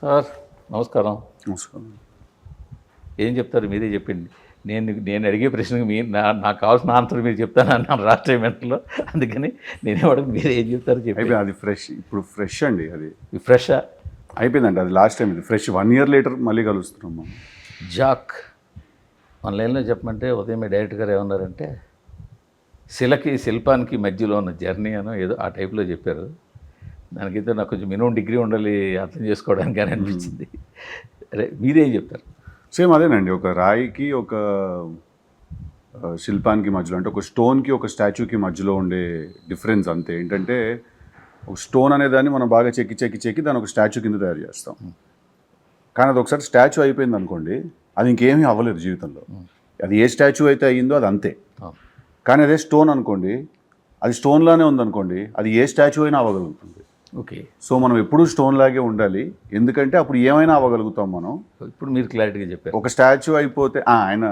Sir నమస్కారం. నమస్కారం. ఏం చెప్తారు మీరే చెప్పండి. నేను అడిగే ప్రశ్నకు నాకు కావాల్సిన ఆన్సర్ మీరు చెప్తాను అన్నాను లాస్ట్ టైం వెంటలో. అందుకని నేనే అడుగు మీరు ఏం చెప్తారు చెప్పి. అది ఫ్రెష్, ఇప్పుడు ఫ్రెష్ అండి. అది ఫ్రెషా అయిపోయిందండి. అది లాస్ట్ టైం, ఇది ఫ్రెష్. 1 year లేటర్ మళ్ళీ కలుస్తున్నాం మనం. జాక్ మన లైన్లో చెప్పమంటే ఉదయం డైరెక్టర్ గారు ఏమన్నారంటే శిల్పానికి మధ్యలో ఉన్న జర్నీ అనో ఏదో ఆ టైప్లో చెప్పారు. దానికైతే నాకు కొంచెం మినిమం డిగ్రీ ఉండాలి అర్థం చేసుకోవడానికి అని అనిపించింది. అరే మీరేం చెప్తారు? సేమ్ అదేనండి. ఒక రాయికి ఒక శిల్పానికి మధ్యలో, అంటే ఒక స్టోన్కి ఒక స్టాచ్యూకి మధ్యలో ఉండే డిఫరెన్స్ అంతే. ఏంటంటే ఒక స్టోన్ అనేదాన్ని మనం బాగా చెక్కి దాన్ని ఒక స్టాచ్యూ కింద తయారు చేస్తాం. కానీ అది ఒకసారి స్టాచ్యూ అయిపోయింది అనుకోండి, అది ఇంకేమీ అవ్వలేదు జీవితంలో. అది ఏ స్టాచ్యూ అయితే అయ్యిందో అది అంతే. కానీ అదే స్టోన్ అనుకోండి, అది స్టోన్లానే ఉందనుకోండి, అది ఏ స్టాచ్యూ అయినా అవ్వగలుగుతుంది. ఓకే. సో మనం ఎప్పుడూ స్టోన్ లాగే ఉండాలి, ఎందుకంటే అప్పుడు ఏమైనా అవ్వగలుగుతాం మనం. ఇప్పుడు మీరు క్లారిటీగా చెప్పారు. ఒక స్టాచ్యూ అయిపోతే ఆయన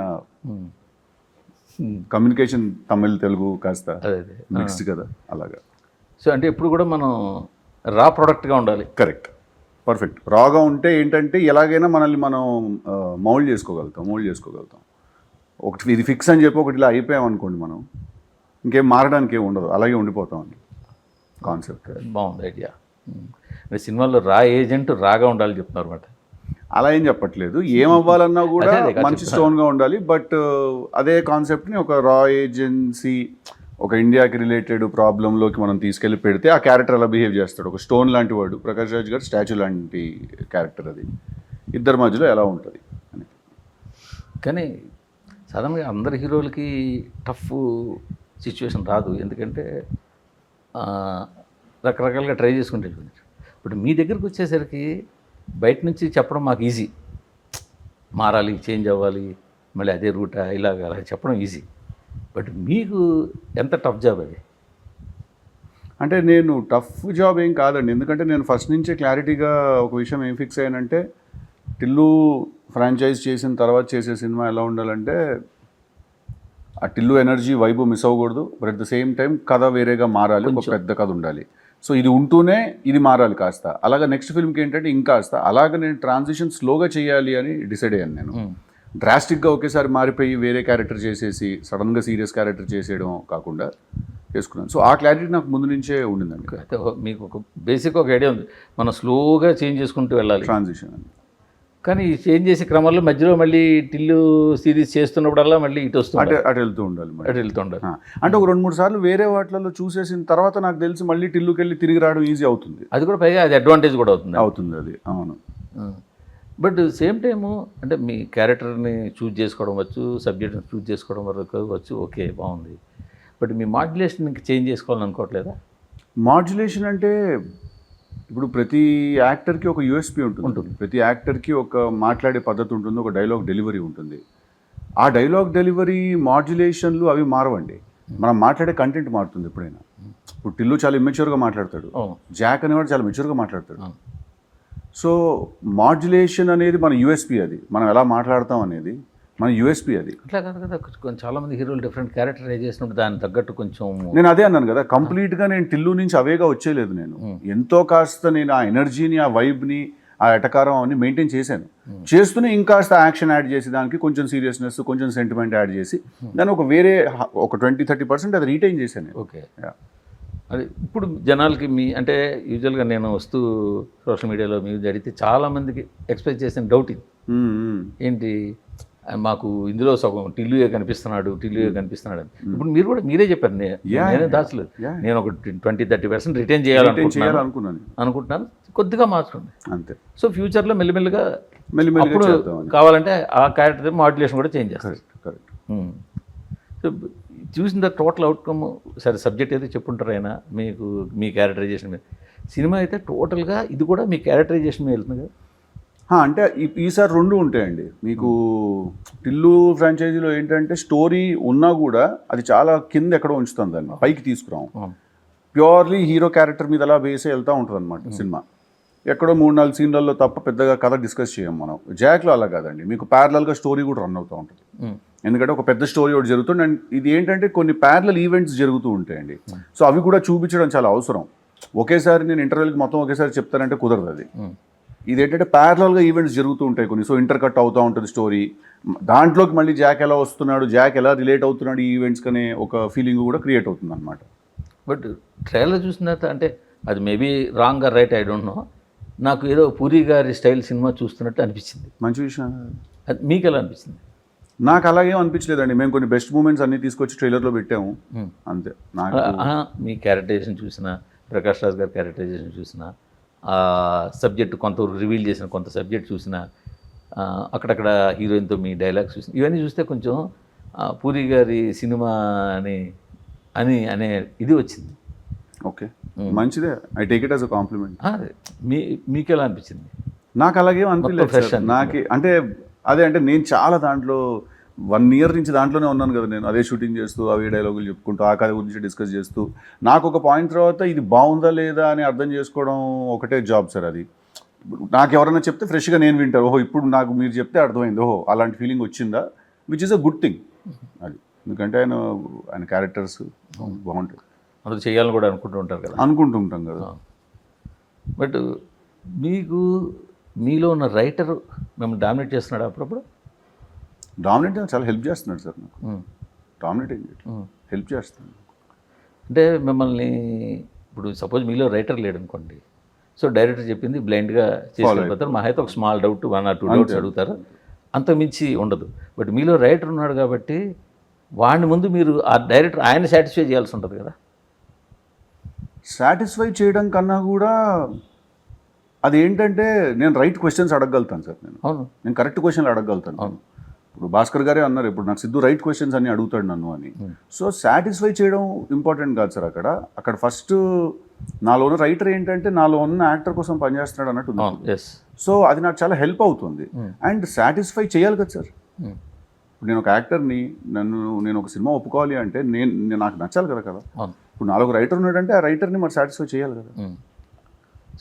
కమ్యూనికేషన్ తమిళ్ తెలుగు కాస్త మిక్స్డ్ కదా, అలాగా. సో అంటే ఎప్పుడు కూడా మనం రా ప్రోడక్ట్గా ఉండాలి. Correct, perfect. రాగా ఉంటే ఏంటంటే ఎలాగైనా మనల్ని మనం మౌల్డ్ చేసుకోగలుగుతాం. ఒకటి ఇది ఫిక్స్ అని చెప్పి ఒకటి ఇలా అయిపోయాం అనుకోండి, మనం ఇంకేం మారడానికి ఏమి ఉండదు, అలాగే ఉండిపోతామని కాన్సెప్ట్. బాగుంది ఐడియా. సినిమాలో రా ఏజెంట్ రాగా ఉండాలి చెప్తున్నారు అన్నమాట. అలా ఏం చెప్పట్లేదు, ఏం అవ్వాలన్నా కూడా మంచి స్టోన్గా ఉండాలి. బట్ అదే కాన్సెప్ట్ని ఒక రా ఏజెన్సీ, ఒక ఇండియాకి రిలేటెడ్ ప్రాబ్లంలోకి మనం తీసుకెళ్ళి పెడితే ఆ క్యారెక్టర్ అలా బిహేవ్ చేస్తాడు. ఒక స్టోన్ లాంటి వాడు, ప్రకాష్ రాజ్ గారు స్టాచ్యూ లాంటి క్యారెక్టర్. అది ఇద్దరి మధ్యలో ఎలా ఉంటుంది అని. కానీ సాధారణంగా అందరి హీరోలకి టఫ్ సిచ్యువేషన్ రాదు, ఎందుకంటే రకరకాలుగా ట్రై చేసుకుంటే. ఇప్పుడు మీ దగ్గరికి వచ్చేసరికి బయట నుంచి చెప్పడం మాకు ఈజీ, మారాలి, చేంజ్ అవ్వాలి, మళ్ళీ అదే రూటా ఇలాగ అలా చెప్పడం ఈజీ. బట్ మీకు ఎంత టఫ్ జాబ్ అది? అంటే నేను టఫ్ జాబ్ ఏం కాదండి, ఎందుకంటే నేను ఫస్ట్ నుంచే క్లారిటీగా ఒక విషయం ఏం ఫిక్స్ అయ్యానంటే, టిల్లు ఫ్రాంచైజ్ చేసిన తర్వాత చేసే సినిమా ఎలా ఉండాలంటే ఆ టిల్లు ఎనర్జీ వైబ్ మిస్ అవ్వకూడదు. But at the same time కథ వేరేగా మారాలి, ఒక పెద్ద కథ ఉండాలి. సో ఇది ఉంటూనే ఇది మారాలి కాస్త. అలాగా నెక్స్ట్ ఫిల్మ్కి ఏంటంటే ఇంకాస్త అలాగ నేను ట్రాన్సిషన్ స్లోగా చేయాలి అని డిసైడ్ అయ్యాను. నేను డ్రాస్టిక్గా ఒకేసారి మారిపోయి వేరే క్యారెక్టర్ చేసేసి సడన్గా సీరియస్ క్యారెక్టర్ చేసేయడం కాకుండా చేసుకున్నాను. సో ఆ క్లారిటీ నాకు ముందు నుంచే ఉండిందండి. అయితే మీకు ఒక బేసిక్ ఒక ఐడియా ఉంది, మనం స్లోగా చేంజ్ చేసుకుంటూ వెళ్ళాలి ట్రాన్సిషన్ అని. కానీ చేంజ్ చేసే క్రమంలో మధ్యలో మళ్ళీ టిల్లు సిరీస్ చేస్తున్నప్పుడల్లా మళ్ళీ ఇటు వస్తుంది, అటు వెళ్తూ ఉండాలి. అంటే ఒక 2-3 సార్లు వేరే వాటిలలో చూసేసిన తర్వాత నాకు తెలిసి మళ్ళీ టిల్లుకి వెళ్ళి తిరిగి రావడం ఈజీ అవుతుంది. అది కూడా పైగా అది అడ్వాంటేజ్ కూడా అవుతుంది అది. అవును. బట్ సేమ్ టైము అంటే మీ క్యారెక్టర్ని చూజ్ చేసుకోవడం వచ్చు, సబ్జెక్ట్ని చూజ్ చేసుకోవడం వరకు వచ్చు, ఓకే బాగుంది. బట్ మీ మాడ్యులేషన్ ఇంక చేంజ్ చేసుకోవాలని అనుకోవట్లేదా? మాడ్యులేషన్ అంటే ఇప్పుడు ప్రతి యాక్టర్కి ఒక యూఎస్పీ ఉంటుంది. ప్రతి యాక్టర్కి ఒక మాట్లాడే పద్ధతి ఉంటుంది, ఒక డైలాగ్ డెలివరీ ఉంటుంది. ఆ డైలాగ్ డెలివరీ మాడ్యులేషన్లు అవి మారవండి, మనం మాట్లాడే కంటెంట్ మారుతుంది ఎప్పుడైనా. ఇప్పుడు టిల్లు చాలా ఇమ్మెచ్యూర్గా మాట్లాడతాడు, జాక్ అనేవాడు చాలా మెచ్యూర్గా మాట్లాడతాడు. సో మాడ్యులేషన్ అనేది మన యూఎస్పీ, అది మనం ఎలా మాట్లాడతాం అనేది మన యూఎస్పీ. అది అట్లా కాదు కదా, చాలామంది హీరోలు డిఫరెంట్ క్యారెక్టరైజ్ చేసినప్పుడు దానికి తగ్గట్టు కొంచెం. నేను అదే అన్నాను కదా, కంప్లీట్గా నేను టిల్లు నుంచి అవేగా వచ్చేయలేదు. నేను ఎంతో కాస్త నేను ఆ ఎనర్జీని, ఆ వైబ్ని, ఆ ఎటకారం అవన్నీ మెయింటైన్ చేశాను. చేస్తూనే ఇంకాస్త యాక్షన్ యాడ్ చేసి, దానికి కొంచెం సీరియస్నెస్, కొంచెం సెంటిమెంట్ యాడ్ చేసి దాన్ని ఒక వేరే ఒక 20-30% అది రీటైన్ చేశాను. ఓకే. అది ఇప్పుడు జనాలకి మీ అంటే యూజువల్గా నేను వస్తూ సోషల్ మీడియాలో మీరు అడిగితే చాలామందికి ఎక్స్ప్రెస్ చేసిన డౌట్ ఇది ఏంటి, మాకు ఇందులో సగం టిల్లుయే కనిపిస్తున్నాడు అని. ఇప్పుడు మీరు కూడా మీరే చెప్పారు, నేనే దాచలేదు, నేను ఒక 20-30% రిటైన్ చేయాలనుకుంటున్నాను, కొద్దిగా మార్చుకోండి అంతే. సో ఫ్యూచర్లో మెల్లిమెల్లిగా అప్పుడు కావాలంటే ఆ క్యారెక్టర్ మాడ్యులేషన్ కూడా చేంజ్ చేస్తారు. సో చూసిన టోటల్ అవుట్కమ్ సరే, సబ్జెక్ట్ అయితే చెప్పుంటారు అయినా మీకు మీ క్యారెక్టరైజేషన్ మీద. సినిమా అయితే టోటల్గా ఇది కూడా మీ క్యారెక్టరైజేషన్ మీద వెళ్తుంది కదా. అంటే ఈసారి 2 ఉంటాయండి మీకు. టిల్లు ఫ్రాంచైజీలో ఏంటంటే స్టోరీ ఉన్నా కూడా అది చాలా కింద ఎక్కడో ఉంచుతాం, దాన్ని పైకి తీసుకురాం. ప్యూర్లీ హీరో క్యారెక్టర్ మీద అలా వేసే వెళ్తూ ఉంటుంది అనమాట సినిమా. ఎక్కడో 3-4 సీన్లలో తప్ప పెద్దగా కథ డిస్కస్ చేయం మనం. జాక్లో అలా కాదండి, మీకు ప్యారలల్గా స్టోరీ కూడా రన్ అవుతూ ఉంటుంది. ఎందుకంటే ఒక పెద్ద స్టోరీ ఒకటి జరుగుతుంది, అండ్ ఇది ఏంటంటే కొన్ని ప్యారలల్ ఈవెంట్స్ జరుగుతూ ఉంటాయండి. సో అవి కూడా చూపించడం చాలా అవసరం. ఒకేసారి నేను ఇంటర్వ్యూకి మొత్తం ఒకేసారి చెప్తానంటే కుదరదు అది. ఇది ఏంటంటే ప్యారలల్గా ఈవెంట్స్ జరుగుతూ ఉంటాయి కొన్ని, సో ఇంటర్ కట్ అవుతూ ఉంటుంది స్టోరీ, దాంట్లోకి మళ్ళీ జాక్ ఎలా వస్తున్నాడు, జాక్ ఎలా రిలేట్ అవుతున్నాడు ఈ ఈవెంట్స్ అనే ఒక ఫీలింగ్ కూడా క్రియేట్ అవుతుంది అనమాట. బట్ ట్రైలర్ చూసిన తర్వాత అంటే అది maybe wrong or right I don't know, నాకు ఏదో పూరి గారి స్టైల్ సినిమా చూస్తున్నట్టు అనిపించింది. మంచి విషయం. అది మీకు ఎలా అనిపించింది? నాకు అలాగేం అనిపించలేదండి, మేము కొన్ని బెస్ట్ మూమెంట్స్ అన్ని తీసుకొచ్చి ట్రైలర్లో పెట్టాము అంతే. నాకు మీ క్యారెక్టరైజేషన్ చూసిన, ప్రకాష్ రాజ్ గారి క్యారెక్టరైజేషన్ చూసిన, ఆ సబ్జెక్ట్ కొంతవరకు రివీల్ చేసిన కొంత సబ్జెక్ట్ చూసిన, అక్కడక్కడ హీరోయిన్తో మీ డైలాగ్స్ చూసిన, ఇవన్నీ చూస్తే కొంచెం పూరి గారి సినిమా అని అనే ఇది వచ్చింది. ఓకే, మంచిదే, I take it as a compliment. మీకు ఎలా అనిపించింది? నాకు అలాగేం అనిపించలేదు నాకు, అంటే అదే అంటే నేను చాలా దాంట్లో 1 year నుంచి దాంట్లోనే ఉన్నాను కదా, నేను అదే షూటింగ్ చేస్తూ అవే డైలాగులు చెప్పుకుంటూ ఆ కథ గురించి డిస్కస్ చేస్తూ, నాకు ఒక పాయింట్ తర్వాత ఇది బాగుందా లేదా అని అర్థం చేసుకోవడం ఒకటే జాబ్ సార్. అది నాకు ఎవరైనా చెప్తే ఫ్రెష్గా నేను వింటాను, ఓహో ఇప్పుడు నాకు మీరు చెప్తే అర్థమైంది, ఓహో అలాంటి ఫీలింగ్ వచ్చిందా, which is a good thing. అది ఎందుకంటే ఆయన క్యారెక్టర్స్ బాగుంటాయి, అందరూ చేయాలని కూడా అనుకుంటూ ఉంటారు కదా, అనుకుంటుంటాం కదా. బట్ మీకు మీలో ఉన్న రైటర్ మిమ్మల్ని డామినేట్ చేస్తున్నాడు అప్పుడప్పుడు? డామినేట్ చాలా హెల్ప్ చేస్తున్నాడు సార్ నాకు. డామినేట్ ఏం హెల్ప్ చేస్తున్నాడు అంటే మిమ్మల్ని ఇప్పుడు సపోజ్ మీలో రైటర్ లేడు అనుకోండి, సో డైరెక్టర్ చెప్పింది బ్లైండ్గా చేసిపోతారు, మా అయితే ఒక స్మాల్ డౌట్ 1 or 2 డౌట్స్ అడుగుతారు, అంతకుమించి ఉండదు. బట్ మీలో రైటర్ ఉన్నాడు కాబట్టి వాడిని ముందు మీరు ఆ డైరెక్టర్ ఆయన సాటిస్ఫై చేయాల్సి ఉంటుంది కదా. సాటిస్ఫై చేయడం కన్నా కూడా అదేంటంటే నేను రైట్ క్వశ్చన్స్ అడగగలుగుతాను సార్. నేను కరెక్ట్ క్వశ్చన్లు అడగగలుగుతాను. అవును, ఇప్పుడు భాస్కర్ గారే అన్నారు ఇప్పుడు నాకు సిద్ధు రైట్ క్వశ్చన్స్ అన్ని అడుగుతాడు నన్ను అని. సో సాటిస్ఫై చేయడం ఇంపార్టెంట్ కాదు సార్. అక్కడ ఫస్ట్ నాలో ఉన్న రైటర్ ఏంటంటే నాలో ఉన్న యాక్టర్ కోసం పనిచేస్తున్నాడు అన్నట్టు. సో అది నాకు చాలా హెల్ప్ అవుతుంది. అండ్ సాటిస్ఫై చేయాలి కదా సార్. ఇప్పుడు నేను ఒక యాక్టర్ని, నేను ఒక సినిమా ఒప్పుకోవాలి అంటే నేను నాకు నచ్చాలి కదా. ఇప్పుడు నాలో ఒక రైటర్ ఉన్నాడంటే ఆ రైటర్ని మరి సాటిస్ఫై చేయాలి కదా.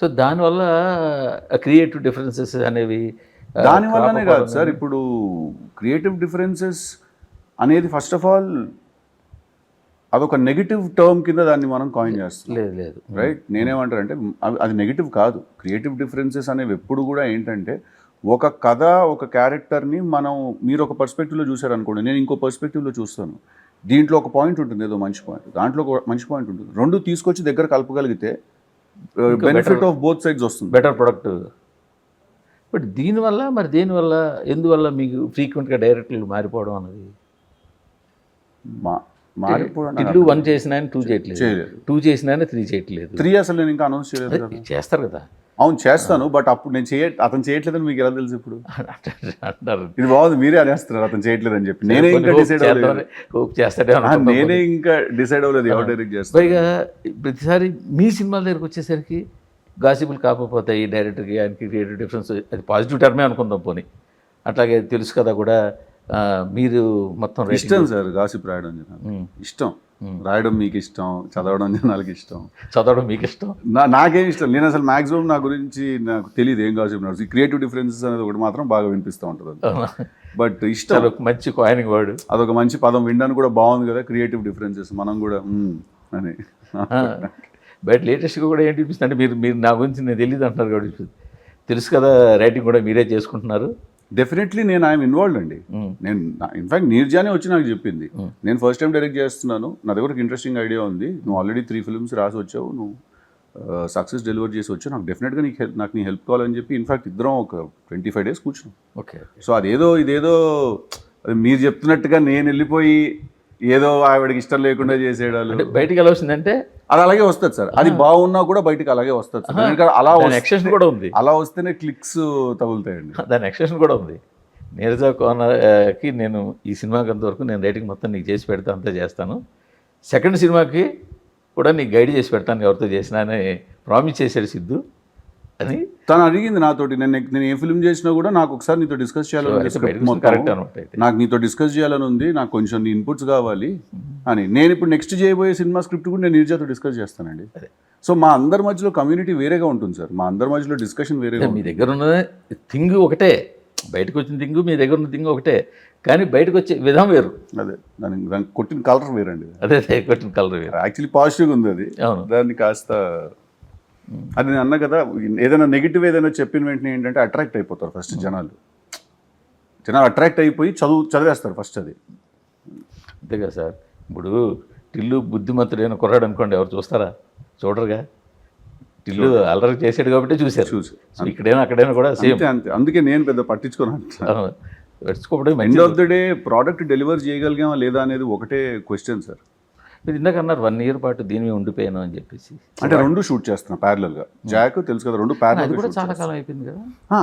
సో దానివల్ల క్రియేటివ్ డిఫరెన్సెస్ అనేవి దానివల్లనే కాదు సార్. ఇప్పుడు క్రియేటివ్ డిఫరెన్సెస్ అనేది ఫస్ట్ ఆఫ్ ఆల్ అదొక నెగిటివ్ టర్మ్ కింద దాన్ని మనం కాయిన్ చేస్తాం. లేదు రైట్. నేనేమంటారంటే అది నెగిటివ్ కాదు. క్రియేటివ్ డిఫరెన్సెస్ అనేవి ఎప్పుడు కూడా ఏంటంటే ఒక కథ, ఒక క్యారెక్టర్ని మీరు ఒక పర్స్పెక్టివ్లో చూసారనుకోండి, నేను ఇంకో పర్స్పెక్టివ్లో చూస్తాను. దీంట్లో ఒక పాయింట్ ఉంటుంది, ఏదో మంచి పాయింట్, దాంట్లో ఒక మంచి పాయింట్ ఉంటుంది. రెండు తీసుకొచ్చి దగ్గర కలపగలిగితే బెనిఫిట్ ఆఫ్ బోత్ సైడ్స్ వస్తుంది, బెటర్ ప్రొడక్ట్. బట్ దేనివల్ల ఎందువల్ల మీకు ఫ్రీక్వెంట్గా డైరెక్టర్లు మారిపోవడం అన్నది? మారిపోవడం 1 చేసిన 2 చేయట్లేదు, 2 చేసిన 3 చేయట్లేదు. 3 అసలు నేను ఇంకా అనౌన్స్ చేయలేదు. చేస్తారు కదా. అవును చేస్తాను, బట్ అప్పుడు నేను అతను చేయట్లేదని మీకు ఎలా తెలుసు? ఇప్పుడు అంటారు ఇది బాగుంది, మీరే అనేస్తున్నారు అతను చేయట్లేదని చెప్పి. నేనే ఇంకా డిసైడ్ అవ్వలేదు ఎవరు డైరెక్ట్ చేస్తారు. పైగా ప్రతిసారి మీ సినిమాల దగ్గరకు వచ్చేసరికి గాసిబులు కాకపోతాయి డైరెక్టర్కి, ఆయనకి క్రియేటివ్ డిఫరెన్స్. అది పాజిటివ్ టర్మే అనుకుందాం పోనీ. అట్లాగే తెలుసు కదా కూడా, మీరు మొత్తం ఇష్టం సార్ గాసిప్ రాయడం, ఇష్టం రాయడం, మీకు ఇష్టం చదవడం, జనాలకి ఇష్టం చదవడం, మీకు ఇష్టం, నాకేం ఇష్టం. నేను అసలు మాక్సిమం నా గురించి నాకు తెలియదు ఏం గాసిప్ నడుస్తుంది. క్రియేటివ్ డిఫరెన్సెస్ అనేది ఒకటి మాత్రం బాగా వినిపిస్తూ ఉంటుంది. బట్ ఇష్టం, మంచి కాయినింగ్ వర్డ్, అదొక మంచి పదం, వినడానికి కూడా బాగుంది కదా క్రియేటివ్ డిఫరెన్సెస్. మనం కూడా అని బయట లేటెస్ట్గా కూడా ఏంటి అనిపిస్తుంది అంటే మీరు నా గురించి నేను తెలియదు అంటున్నారు కాబట్టి తెలుసు కదా, రైటింగ్ కూడా మీరే చేసుకుంటున్నారు. డెఫినెట్లీ నేను ఐఎమ్ ఇన్వాల్వ్డ్ అండి. నేను ఇన్ఫాక్ట్ నీర్జానే వచ్చి నాకు చెప్పింది, నేను ఫస్ట్ టైం డైరెక్ట్ చేస్తున్నాను, నా దగ్గర ఒక ఇంట్రెస్టింగ్ ఐడియా ఉంది, నువ్వు ఆల్రెడీ 3 films రాసి వచ్చావు, నువ్వు సక్సెస్ డెలివర్ చేసి వచ్చావు, నాకు డెఫినెట్గా నాకు నీ హెల్ప్ కావాలని చెప్పి ఇన్ఫాక్ట్ ఇద్దరం ఒక 25 days కూర్చున్నాం. ఓకే. సో ఇదేదో మీరు చెప్తున్నట్టుగా నేను వెళ్ళిపోయి ఏదో ఆవిడకి ఇష్టం లేకుండా చేసేయడాలు బయటికి ఎలా వస్తుందంటే అది అలాగే వస్తుంది సార్. అది బాగున్నా కూడా బయటికి అలాగే వస్తుంది సార్. అలా ఎక్స్టెన్షన్ కూడా ఉంది, అలా వస్తేనే క్లిక్స్ తగులుతాయండి. దాని ఎక్స్టెన్షన్ కూడా ఉంది. నీరజ కోనకి నేను ఈ సినిమాకి అంతవరకు నేను రైటింగ్ మొత్తం నీకు చేసి పెడతా, అంతా చేస్తాను, సెకండ్ సినిమాకి కూడా నీకు గైడ్ చేసి పెడతాను ఎవరితో చేసినా అని ప్రామిస్ చేశాడు సిద్ధు అని. తను అడిగింది నాతోటి, నేను ఏ ఫిల్మ్ చేసినా కూడా నాకు ఒకసారి నీతో డిస్కస్ చేయాలని, నాకు నీతో డిస్కస్ చేయాలని ఉంది, నాకు కొంచెం నీ ఇన్పుట్స్ కావాలి అని. నేను ఇప్పుడు నెక్స్ట్ చేయబోయే సినిమా స్క్రిప్ట్ కూడా నేను నీరజతో డిస్కస్ చేస్తానండి. సో మా అందరి మధ్యలో కమ్యూనిటీ వేరేగా ఉంటుంది సార్, మా అందరి మధ్యలో డిస్కషన్ వేరేగా. మీ దగ్గర ఉన్న థింగ్ ఒకటే, బయటకు వచ్చిన థింగ్ మీ దగ్గర ఉన్న థింగ్ ఒకటే, కానీ బయటకు వచ్చే విధం వేరు. అదే దానికి కొట్టిన కలర్ వేరండి. అదే కొట్టిన కలర్ వేరు. యాక్చువల్లీ పాజిటివ్గా ఉంది అది. అవును, దాన్ని కాస్త అది నేను అన్నా కదా, ఏదైనా నెగిటివ్ ఏదైనా చెప్పిన వెంటనే ఏంటంటే అట్రాక్ట్ అయిపోతారు ఫస్ట్ జనాలు అట్రాక్ట్ అయిపోయి చదివేస్తారు ఫస్ట్ అది. అంతే కదా సార్. ఇప్పుడు టిల్లు బుద్ధిమంతుడైన కుర్రాడు అనుకోండి, ఎవరు చూస్తారా? చూడరుగా. టిల్లు అల్లరి చేసాడు కాబట్టి చూశారు. సో ఇక్కడైనా అక్కడైనా కూడా సేమ్. అంతే. అందుకే నేను పెద్ద పట్టించుకోను. పెట్టుకోవడం end of the day product deliver చేయగలిగామా లేదా అనేది ఒకటే క్వశ్చన్ సార్. మీరు ఇందాక అన్నారు 1 year పాటు దీని మీద ఉండిపోయాను అని చెప్పేసి. అంటే 2 షూట్ చేస్తున్నా ప్యారలల్గా. జాక్ తెలుసు కదా, 2 ప్యారలల్. అది కూడా చాలా కాలం అయిపోయింది కదా.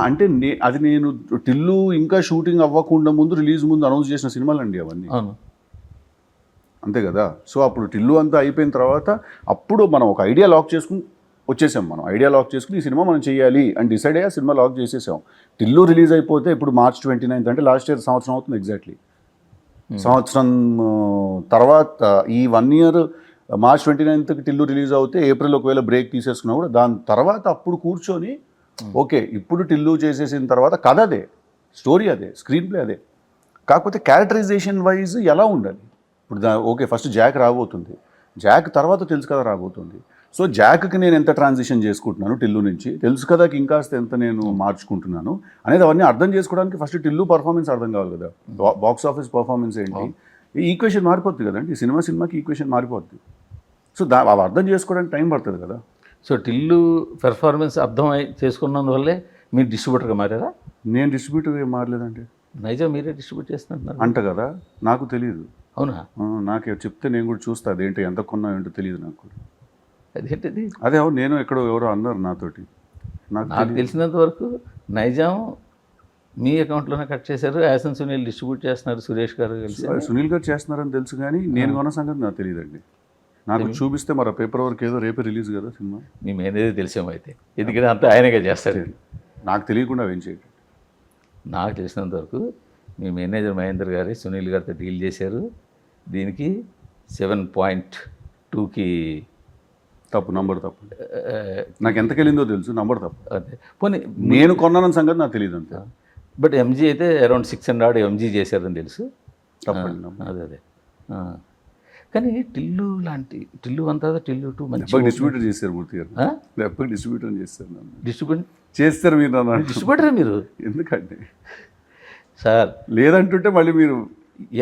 అంటే అది నేను టిల్లు ఇంకా షూటింగ్ అవ్వకుండా ముందు, రిలీజ్ ముందు అనౌన్స్ చేసిన సినిమాలు అండి అవన్నీ. అవును, అంతే కదా. సో అప్పుడు టిల్లు అంతా అయిపోయిన తర్వాత అప్పుడు మనం ఒక ఐడియా లాక్ చేసుకుని వచ్చేసాం. మనం ఐడియా లాక్ చేసుకుని ఈ సినిమా మనం చేయాలి అని డిసైడ్ అయ్యి సినిమా లాక్ చేసేసాం. టిల్లు రిలీజ్ అయిపోతే ఇప్పుడు March 29th అంటే లాస్ట్ ఇయర్ సంవత్సరం అవుతుంది ఎగ్జాక్ట్లీ. సంవత్సరం తర్వాత ఈ 1 year March 29th Tillu release అవుతే ఏప్రిల్ ఒకవేళ బ్రేక్ తీసేసుకున్నా కూడా దాని తర్వాత అప్పుడు కూర్చొని ఓకే ఇప్పుడు టిల్లు చేసేసిన తర్వాత కథ అదే, స్టోరీ అదే, స్క్రీన్ ప్లే అదే, కాకపోతే క్యారెక్టరైజేషన్ వైజ్ ఎలా ఉండాలి. ఇప్పుడు ఓకే ఫస్ట్ జాక్ రాబోతుంది, జాక్ తర్వాత తెలుసు కదా రాబోతుంది. సో జాక్కి నేను ఎంత ట్రాన్సిషన్ చేసుకుంటున్నాను టిల్లు నుంచి, తెలుసు కదా ఇంకాస్త ఎంత నేను మార్చుకుంటున్నాను అనేది అవన్నీ అర్థం చేసుకోవడానికి ఫస్ట్ టిల్లు పర్ఫార్మెన్స్ అర్థం కావాలి కదా. బాక్స్ ఆఫీస్ పర్ఫార్మెన్స్ ఏంటి, ఈ ఈక్వేషన్ మారిపోతుంది కదండి. సినిమాకి ఈక్వేషన్ మారిపోతుంది. సో అవి అర్థం చేసుకోవడానికి టైం పడుతుంది కదా. సో టిల్లు పెర్ఫార్మెన్స్ అర్థం చేసుకున్నందువల్లే మీరు డిస్ట్రిబ్యూటర్గా మారారా? నేను డిస్ట్రిబ్యూటర్ ఏం మారలేదండి. నైజా మీరే డిస్ట్రిబ్యూట్ చేస్తున్నారు అంట కదా, నాకు తెలియదు. అవునా? నాకు చెప్తే నేను కూడా చూస్తా అదేంటో, ఎంత కొన్నా ఏంటో తెలియదు నాకు కూడా. అదేంటిది? అదే నేను ఎక్కడో ఎవరో అన్నారు నాతోటి. నాకు తెలిసినంత వరకు నైజాం మీ అకౌంట్లోనే కట్ చేశారు, యాసన్ సునీల్ డిస్ట్రిబ్యూట్ చేస్తున్నారు, సురేష్ గారు కలిసి. సునీల్ గారు చేస్తున్నారని తెలుసు కానీ నేను కొన్న సంగతి నాకు తెలియదండి. నాకు చూపిస్తే మరి పేపర్ వర్క్ ఏదో రేపే రిలీజ్ కదా సినిమా. మీ మేనేజర్ తెలిసాము అయితే, ఎందుకంటే అంతా ఆయనగా చేస్తారు. నాకు తెలియకుండా ఏం చేయండి. నాకు తెలిసినంత వరకు మీ మేనేజర్ మహేందర్ గారి సునీల్ గారితో డీల్ చేశారు. దీనికి 7.2కి నంబర్ తప్పు. నాకు ఎంతకి వెళ్ళిందో తెలుసు, నంబర్ తప్పు. అదే పోనీ నేను కొన్నానన్న సంగతి నాకు తెలియదు అంతే. బట్ ఎంజీ అయితే అరౌండ్ 600 ఎంజీ చేశారని తెలుసు. తప్పండి. అదే కానీ టిల్లు అంతా టిల్లు 2 మంచి డిస్ట్రిబ్యూటర్ చేశారు మూర్తి గారు. డిస్ట్రిబ్యూటర్ చేస్తారు. డిస్ట్రిబ్యూట్ చేస్తారు మీరు నన్ను. డిస్ట్రిబ్యూటర్ మీరు ఎందుకండి సార్? లేదంటుంటే మళ్ళీ మీరు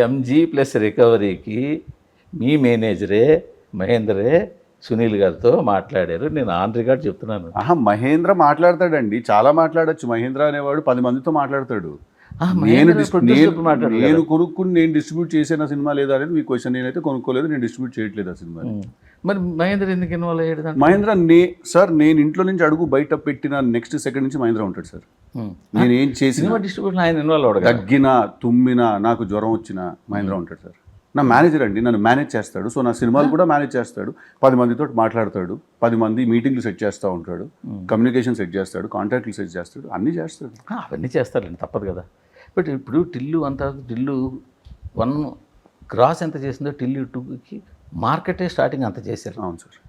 ఎంజీ ప్లస్ రికవరీకి మీ మేనేజరే మహేందరే సునీల్ గారితో మాట్లాడారు. నేను ఆన్ రికార్డ్ చెప్తున్నాను. మహేంద్ర మాట్లాడతాడండి, చాలా మాట్లాడచ్చు. మహేంద్ర అనేవాడు 10 మందితో మాట్లాడతాడు. నేను కొనుక్కుని నేను డిస్ట్రిబ్యూట్ చేసిన సినిమా లేదా అనేది మీ క్వశ్చన్. నేనైతే కొనుక్కోలేదు, నేను డిస్ట్రిబ్యూట్ చేయట్లేదు ఆ సినిమా. మరి మహేంద్ర ఎందుకు ఇన్వాల్వ్ అయ్యాడు? మహేంద్ర సార్ నేను ఇంట్లో నుంచి అడుగు బయట పెట్టిన నెక్స్ట్ సెకండ్ నుంచి మహేంద్ర ఉంటాడు సార్. నేను ఏం చేసిన డిస్ట్రిబ్యూషన్ ఆయన ఇన్వాల్వ్ అవ్వడు. తగ్గినా తుమ్మినా నాకు జ్వరం వచ్చినా మహేంద్ర ఉంటాడు సార్. నా మేనేజర్ అండి, నన్ను మేనేజ్ చేస్తాడు. సో నా సినిమాలు కూడా మేనేజ్ చేస్తాడు. 10 మందితో మాట్లాడతాడు, 10 మంది మీటింగ్లు సెట్ చేస్తూ ఉంటాడు, కమ్యూనికేషన్ సెట్ చేస్తాడు, కాంటాక్ట్లు సెట్ చేస్తాడు, అన్నీ చేస్తాడు. అవన్నీ చేస్తాడండి, తప్పదు కదా. బట్ ఇప్పుడు టిల్లు 1 గ్రాస్ ఎంత చేసిందో టిల్లు 2కి మార్కెటే స్టార్టింగ్ అంత చేశారు. అవును సార్.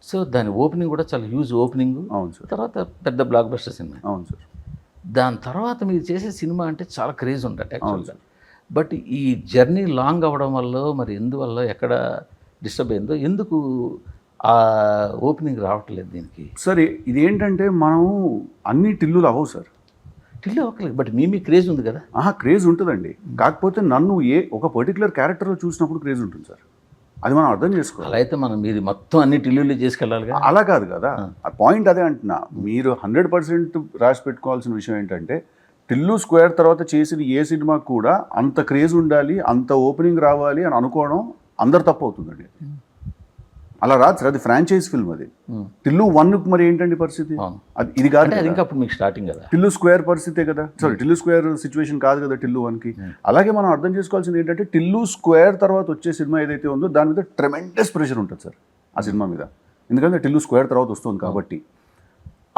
సో దాని ఓపెనింగ్ కూడా చాలా హ్యూజ్ ఓపెనింగ్. అవును సార్. తర్వాత పెద్ద బ్లాక్ బస్టర్ సినిమా. అవును సార్. దాని తర్వాత మీరు చేసే సినిమా అంటే చాలా క్రేజ్ ఉంటుంది యాక్చువల్గా. బట్ ఈ జర్నీ లాంగ్ అవ్వడం వల్ల మరి ఎందువల్ల ఎక్కడ డిస్టర్బ్ అయిందో, ఎందుకు ఆ ఓపెనింగ్ రావట్లేదు దీనికి? సరే ఇది ఏంటంటే మనం అన్ని టిల్లులు అవ్వవు సార్. టిల్లు అవ్వట్లేదు, బట్ మీ క్రేజ్ ఉంది కదా. క్రేజ్ ఉంటుందండి, కాకపోతే నన్ను ఒక పర్టికులర్ క్యారెక్టర్లో చూసినప్పుడు క్రేజ్ ఉంటుంది సార్. అది మనం అర్థం చేసుకోవాలి. అలా అయితే మనం మీరు మొత్తం అన్ని టిల్లులు చేసుకెళ్ళాలి. అలా కాదు కదా, ఆ పాయింట్ అదే అంటున్నా. మీరు 100% రాసి పెట్టుకోవాల్సిన విషయం ఏంటంటే టిల్లు స్క్వేర్ తర్వాత చేసిన ఏ సినిమా కూడా అంత క్రేజ్ ఉండాలి, అంత ఓపెనింగ్ రావాలి అని అనుకోవడం అందరు తప్పు అవుతుందండి. అలా రాదు సార్, అది ఫ్రాంచైజ్ ఫిల్మ్. అది టిల్లు 1 మరి ఏంటండి పరిస్థితి? అది ఇది కాదు, అది ఇంకా అప్పుడు మీకు స్టార్టింగ్ కదా. టిల్లు స్క్వేర్ పరిస్థితే కదా, సారీ టిల్లు స్క్వేర్ సిచ్యువేషన్ కాదు కదా టిల్లు 1కి. అలాగే మనం అర్థం చేసుకోవాల్సింది ఏంటంటే టిల్లు స్క్వేర్ తర్వాత వచ్చే సినిమా ఏదైతే ఉందో దాని మీద ట్రెమెండస్ ప్రెషర్ ఉంటుంది సార్ ఆ సినిమా మీద. ఎందుకంటే టిల్లు స్క్వేర్ తర్వాత వస్తుంది కాబట్టి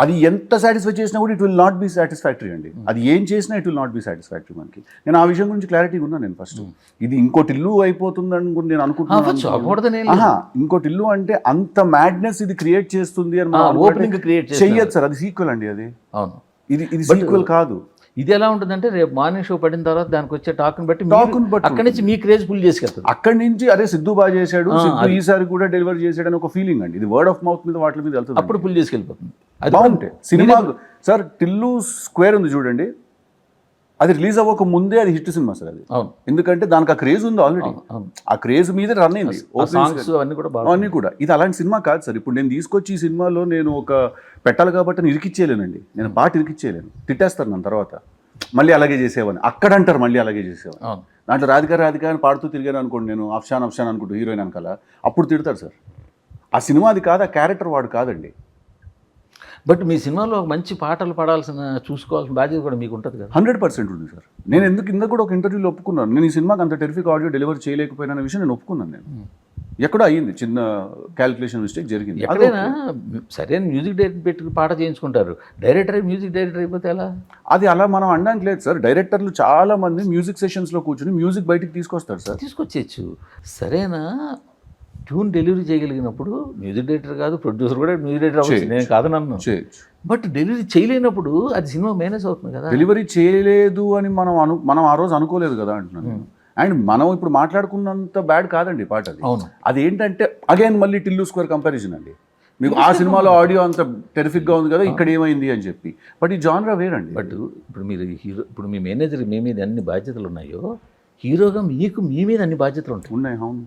అది ఎంత సాటిస్ఫై చేసినా కూడా it will not be satisfactory అండి. అది ఏం చేసినా it will not be satisfactory మనకి. నేను ఆ విషయం గురించి క్లారిటీగా ఉన్నాను. నేను ఫస్ట్ ఇది ఇంకోటి ఇల్లు అయిపోతుందని కూడా నేను అనుకుంటున్నాను. ఇంకోటి ఇల్లు అంటే అంత మ్యాడ్నెస్ ఇది క్రియేట్ చేస్తుంది అని చెయ్యొచ్చు సార్. అది సీక్వెల్ అండి, అది ఇది సీక్వెల్ కాదు. ఇది ఎలా ఉంటుందంటే రేపు మార్నింగ్ షో పడిన తర్వాత దానికి వచ్చే టాక్ని బట్టి టాక్ని బట్టి అక్కడి నుంచి మీ క్రేజ్ పుల్ చేసుకెళ్తుంది. అక్కడి నుంచి అరే సిద్ధు బాగా చేశాడు, సిద్ధు ఈసారి కూడా డెలివరీ చేశాడు అని ఒక ఫీలింగ్ అండి. ఇది వర్డ్ ఆఫ్ మౌత్ మీద వాటి మీద వెళ్తుంది. అప్పుడు పుల్ చేసుకెళ్ళిపోతుంది. అది బాగుంటాయి సినిమా. సార్ టిల్లు స్క్వేర్ ఉంది చూడండి, అది రిలీజ్ అవ్వక ముందే అది హిట్ సినిమా సార్ అది. అవును, ఎందుకంటే దానికి ఆ క్రేజ్ ఉంది ఆల్రెడీ. ఆ క్రేజ్ మీద రన్ అయింది సాంగ్స్ అవన్నీ కూడా బాగా. అన్నీ కూడా. ఇది అలాంటి సినిమా కాదు సార్. ఇప్పుడు నేను తీసుకొచ్చి ఈ సినిమాలో నేను ఒక పెట్టాలి కాబట్టి నేను ఇరికిచ్చేయలేనండి. నేను పాట ఇరికిచ్చేయలేను, తిట్టేస్తారు నన్ను తర్వాత. మళ్ళీ అలాగే చేసేవాడిని అక్కడ అంటారు, మళ్ళీ అలాగే చేసేవాడిని. అవును, దాంట్లో రాధిక అని పాడుతూ తిరిగాను అనుకోండి, నేను అఫ్షాన్ అనుకుంటూ హీరోయిన్ అనకాల, అప్పుడు తిడతారు సార్. ఆ సినిమా అది కాదు, ఆ క్యారెక్టర్ వాడు కాదండి. బట్ మీ సినిమాలో మంచి పాటలు పాడాల్సిన చూసుకోవాల్సిన బాధ్యత కూడా మీకు ఉంటుంది కదా. 100% ఉంది సార్. నేను ఇందుకు కూడా ఒక ఇంటర్వ్యూలో ఒప్పుకున్నాను, నేను ఈ సినిమాకి అంత టెరిఫిక్ ఆడియో డెలివరీ చేయలేకపోయిన విషయం నేను ఒప్పుకున్నాను. నేను ఎక్కడో అయ్యింది, చిన్న క్యాలిక్యులేషన్ మిస్టేక్ జరిగింది. ఎక్కడైనా సరైన మ్యూజిక్ డైరెక్టర్ పెట్టి పాట చేయించుకుంటారు, డైరెక్టర్ మ్యూజిక్ డైరెక్టర్ అయిపోతే ఎలా? అది అలా మనం అనడానికి లేదు సార్. డైరెక్టర్లు చాలా మంది మ్యూజిక్ సెషన్స్లో కూర్చొని మ్యూజిక్ బయటికి తీసుకొస్తారు సార్. తీసుకొచ్చేయచ్చు. సరైన ట్యూన్ డెలివరీ చేయగలిగినప్పుడు మ్యూజిక్ డైరెక్టర్ కాదు, ప్రొడ్యూసర్ కూడా మ్యూజిక్ డైరెక్టర్ అవ్వచ్చు, నేను కాదనన్ను. బట్ డెలివరీ చేయలేనప్పుడు అది సినిమా మేనేజ్ అవుతుంది కదా. డెలివరీ చేయలేదు అని మనం ఆ రోజు అనుకోలేదు కదా అంటున్నాను. అండ్ మనం ఇప్పుడు మాట్లాడుకున్నంత బ్యాడ్ కాదండి పాట అది. అవును, అది ఏంటంటే అగైన్ మళ్ళీ టిల్లు స్క్వేర్ కంపారిజన్ అండి. మీకు ఆ సినిమాలో ఆడియో అంత టెరిఫిక్గా ఉంది కదా, ఇక్కడ ఏమైంది అని చెప్పి. బట్ ఈ జానరా వేరండి. బట్ ఇప్పుడు మీరు హీరో, ఇప్పుడు మీ మేనేజర్ మీ మీద అన్ని బాధ్యతలు ఉన్నాయో, హీరోగా మీకు మీ మీద అన్ని బాధ్యతలు ఉంటాయి. ఉన్నాయి, అవును.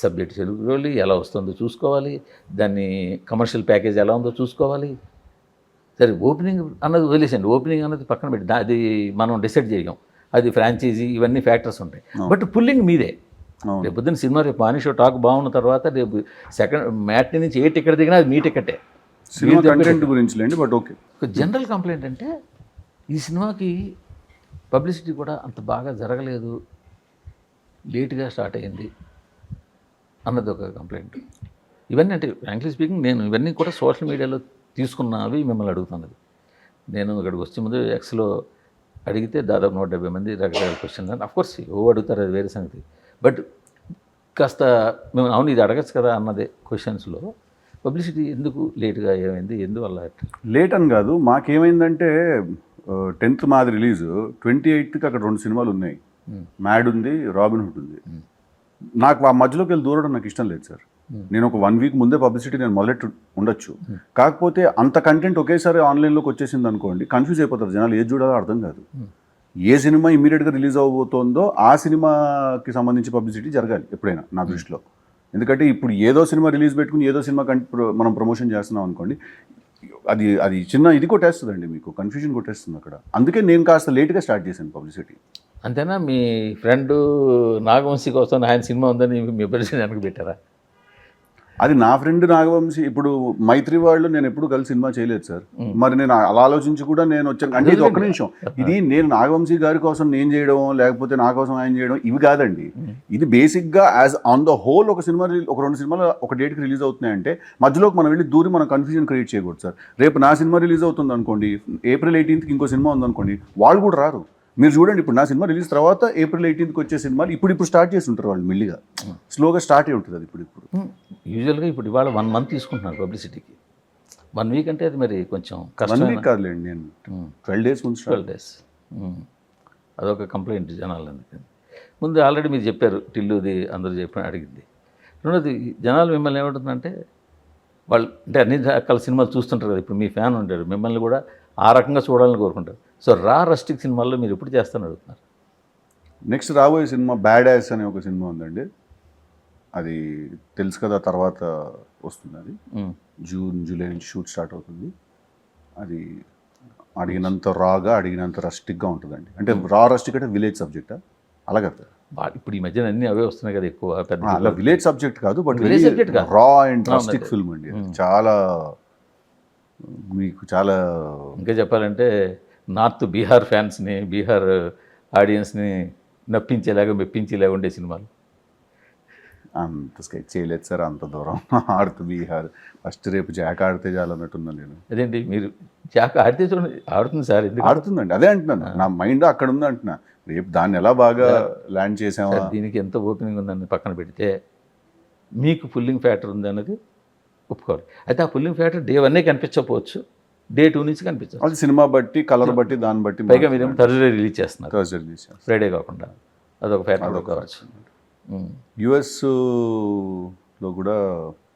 సబ్జెక్ట్ తెలుగులో ఎలా వస్తుందో చూసుకోవాలి, దాన్ని కమర్షియల్ ప్యాకేజ్ ఎలా ఉందో చూసుకోవాలి. సరే ఓపెనింగ్ అన్నది వదిలేసండి, ఓపెనింగ్ అన్నది పక్కన పెట్టి అది మనం డిసైడ్ చేయం, అది ఫ్రాంచైజీ, ఇవన్నీ ఫ్యాక్టర్స్ ఉంటాయి. బట్ పుల్లింగ్ మీదే. రేపు పొద్దున్న సినిమా, రేపు మార్నింగ్ షో టాక్ బాగున్న తర్వాత రేపు సెకండ్ మ్యాట్ నుంచి ఏ టికెట్ దిగినా అది మీ టికెటే. సినిమా కంటెంట్ గురించి లేండి. బట్ ఓకే, ఒక జనరల్ కంప్లైంట్ అంటే ఈ సినిమాకి పబ్లిసిటీ కూడా అంత బాగా జరగలేదు, లేట్గా స్టార్ట్ అయ్యింది అన్నది ఒక కంప్లైంట్. ఇవన్నీ అంటే ఫ్రాంక్లీ స్పీకింగ్ నేను ఇవన్నీ కూడా సోషల్ మీడియాలో తీసుకున్నవి మిమ్మల్ని అడుగుతున్నది. నేను ఇక్కడికి వచ్చే ముందు ఎక్స్లో అడిగితే దాదాపు 170 మంది రకరకాల క్వశ్చన్లు. అఫ్కోర్స్ అడుగుతారు, అది వేరే సంగతి. బట్ కాస్త మేము అవును ఇది అడగచ్చు కదా అన్నదే క్వశ్చన్స్లో పబ్లిసిటీ ఎందుకు లేట్గా ఏమైంది, ఎందువల్ల? లేట్ అని కాదు, మాకేమైందంటే 10th మాది రిలీజు, 28th అక్కడ 2 సినిమాలు ఉన్నాయి. మ్యాడ్ ఉంది, రాబిన్ హుడ్ ఉంది. నాకు ఆ మధ్యలోకి వెళ్ళి దూరడం నాకు ఇష్టం లేదు సార్. నేను ఒక 1 వీక్ ముందే పబ్లిసిటీ నేను మొదలెట్టు ఉండొచ్చు. కాకపోతే అంత కంటెంట్ ఒకేసారి ఆన్లైన్లోకి వచ్చేసింది అనుకోండి, కన్ఫ్యూజ్ అయిపోతారు జనాలు, ఏది చూడాలో అర్థం కాదు. ఏ సినిమా ఇమీడియట్గా రిలీజ్ అవబోతోందో ఆ సినిమాకి సంబంధించి పబ్లిసిటీ జరగాలి ఎప్పుడైనా నా దృష్టిలో. ఎందుకంటే ఇప్పుడు ఏదో సినిమా రిలీజ్ పెట్టుకుని ఏదో సినిమా మనం ప్రమోషన్ చేస్తున్నాం అనుకోండి, అది చిన్న ఇది కొట్టేస్తుందండి, మీకు కన్ఫ్యూజన్ కొట్టేస్తుంది అక్కడ. అందుకే నేను కాస్త లేట్గా స్టార్ట్ చేశాను పబ్లిసిటీ. అంతేనా? మీ ఫ్రెండ్ నాగవంశీ కోసం ఆయన సినిమా ఉందని మీ పరిస్థితి వెనక్కి పెట్టారా? అది నా ఫ్రెండ్ నాగవంశీ. ఇప్పుడు మైత్రి వాళ్ళు నేను ఎప్పుడు కలిసి సినిమా చేయలేదు సార్. మరి నేను అలా ఆలోచించి కూడా నేను వచ్చాను. అంటే ఇది ఒక్క నిమిషం, ఇది నేను నాగవంశీ గారి కోసం నేను చేయడం, లేకపోతే నా కోసం ఆయన చేయడం, ఇవి కాదండి. ఇది బేసిక్గా యాజ్ ఆన్ ద హోల్ ఒక సినిమా ఒక 2 సినిమాలు ఒక డేట్కి రిలీజ్ అవుతున్నాయంటే మధ్యలోకి మనం వెళ్ళి దూరి మనం కన్ఫ్యూజన్ క్రియేట్ చేయకూడదు సార్. రేపు నా సినిమా రిలీజ్ అవుతుంది అనుకోండి, April 18th ఇంకో సినిమా ఉందనుకోండి, వాళ్ళు కూడా రారు. మీరు చూడండి, ఇప్పుడు నా సినిమా రిలీజ్ తర్వాత April 18th వచ్చే సినిమాలు ఇప్పుడు స్టార్ట్ చేసి ఉంటారు వాళ్ళు, మెల్లిగా స్లోగా స్టార్ట్ అయి ఉంటుంది అది. ఇప్పుడు యూజువల్గా ఇప్పుడు ఇవాళ 1 month తీసుకుంటున్నారు పబ్లిసిటీకి. 1 week అంటే అది మరి కొంచెం 1 week కాదులేండి, నేను 12 days ముందు 12 days. అదొక కంప్లైంట్ జనాలు. అందుకని ముందు ఆల్రెడీ మీరు చెప్పారు, టిల్లుది అందరూ చెప్పి అడిగింది. రెండోది జనాలు మిమ్మల్ని ఏమంటుందంటే, వాళ్ళు అంటే అన్ని రకాల సినిమాలు చూస్తుంటారు కదా, ఇప్పుడు మీ ఫ్యాన్ ఉంటారు, మిమ్మల్ని కూడా ఆ రకంగా చూడాలని కోరుకుంటారు. సో రస్టిక్ సినిమాల్లో మీరు ఎప్పుడు చేస్తాను అడుగుతున్నారు. నెక్స్ట్ రాబోయే సినిమా బ్యాడ్ యాస్ అనే ఒక సినిమా ఉందండి, అది తెలుసు కదా, తర్వాత వస్తుంది. అది June, July నుంచి షూట్ స్టార్ట్ అవుతుంది. అది అడిగినంత రాగా, అడిగినంత రస్టిక్గా ఉంటుందండి. అంటే రస్టిక్ అంటే విలేజ్ సబ్జెక్టా అలాగే. ఇప్పుడు ఈ మధ్యన అన్నీ అవే వస్తున్నాయి కదా ఎక్కువ, పెద్ద అలా విలేజ్ సబ్జెక్ట్ కాదు, బట్ విలేజ్ సబ్జెక్ట్ కాదు, రా అండ్ రస్టిక్ ఫిల్మ్ అండి. చాలా మీకు చాలా ఇంకా చెప్పాలంటే నార్త్ బీహార్ ఫ్యాన్స్ని, బీహార్ ఆడియన్స్ని నప్పించేలాగా మెప్పించేలాగా ఉండే సినిమాలు. అంత స్కెచ్ చేయలేదు సార్, అంత దూరం. నార్త్ బీహార్ ఫస్ట్ రేపు జాక్ ఆడితే చాలన్నట్టున్నా నేను. అదేంటి మీరు జాక్ ఆడితే చూడండి, ఆడుతుంది సార్, ఎందుకు ఆడుతుందండి, అదే అంటున్నాను, నా మైండ్ అక్కడ ఉంది అంటున్నా. రేపు దాన్ని ఎలా బాగా ల్యాండ్ చేసామా, దీనికి ఎంత ఓపెనింగ్ ఉందని పక్కన పెడితే మీకు పుల్లింగ్ ఫ్యాక్టర్ ఉంది అన్నది ఒప్పుకోవాలి. అయితే ఆ పుల్లింగ్ ఫ్యాక్టర్ డే 1 కనిపించకపోవచ్చు, డే 2 నుంచి కనిపించదు. అది సినిమా బట్టి, కలర్ బట్టి, దాన్ని బట్టి పైగా మీరేమో థర్స్డే రిలీజ్ చేస్తున్నారు, థర్స్డే రిలీజ్ చేస్తాం. ఫ్రైడే కాకుండా. అదొక ఫ్యాక్టర్ కావచ్చు. యుఎస్లో కూడా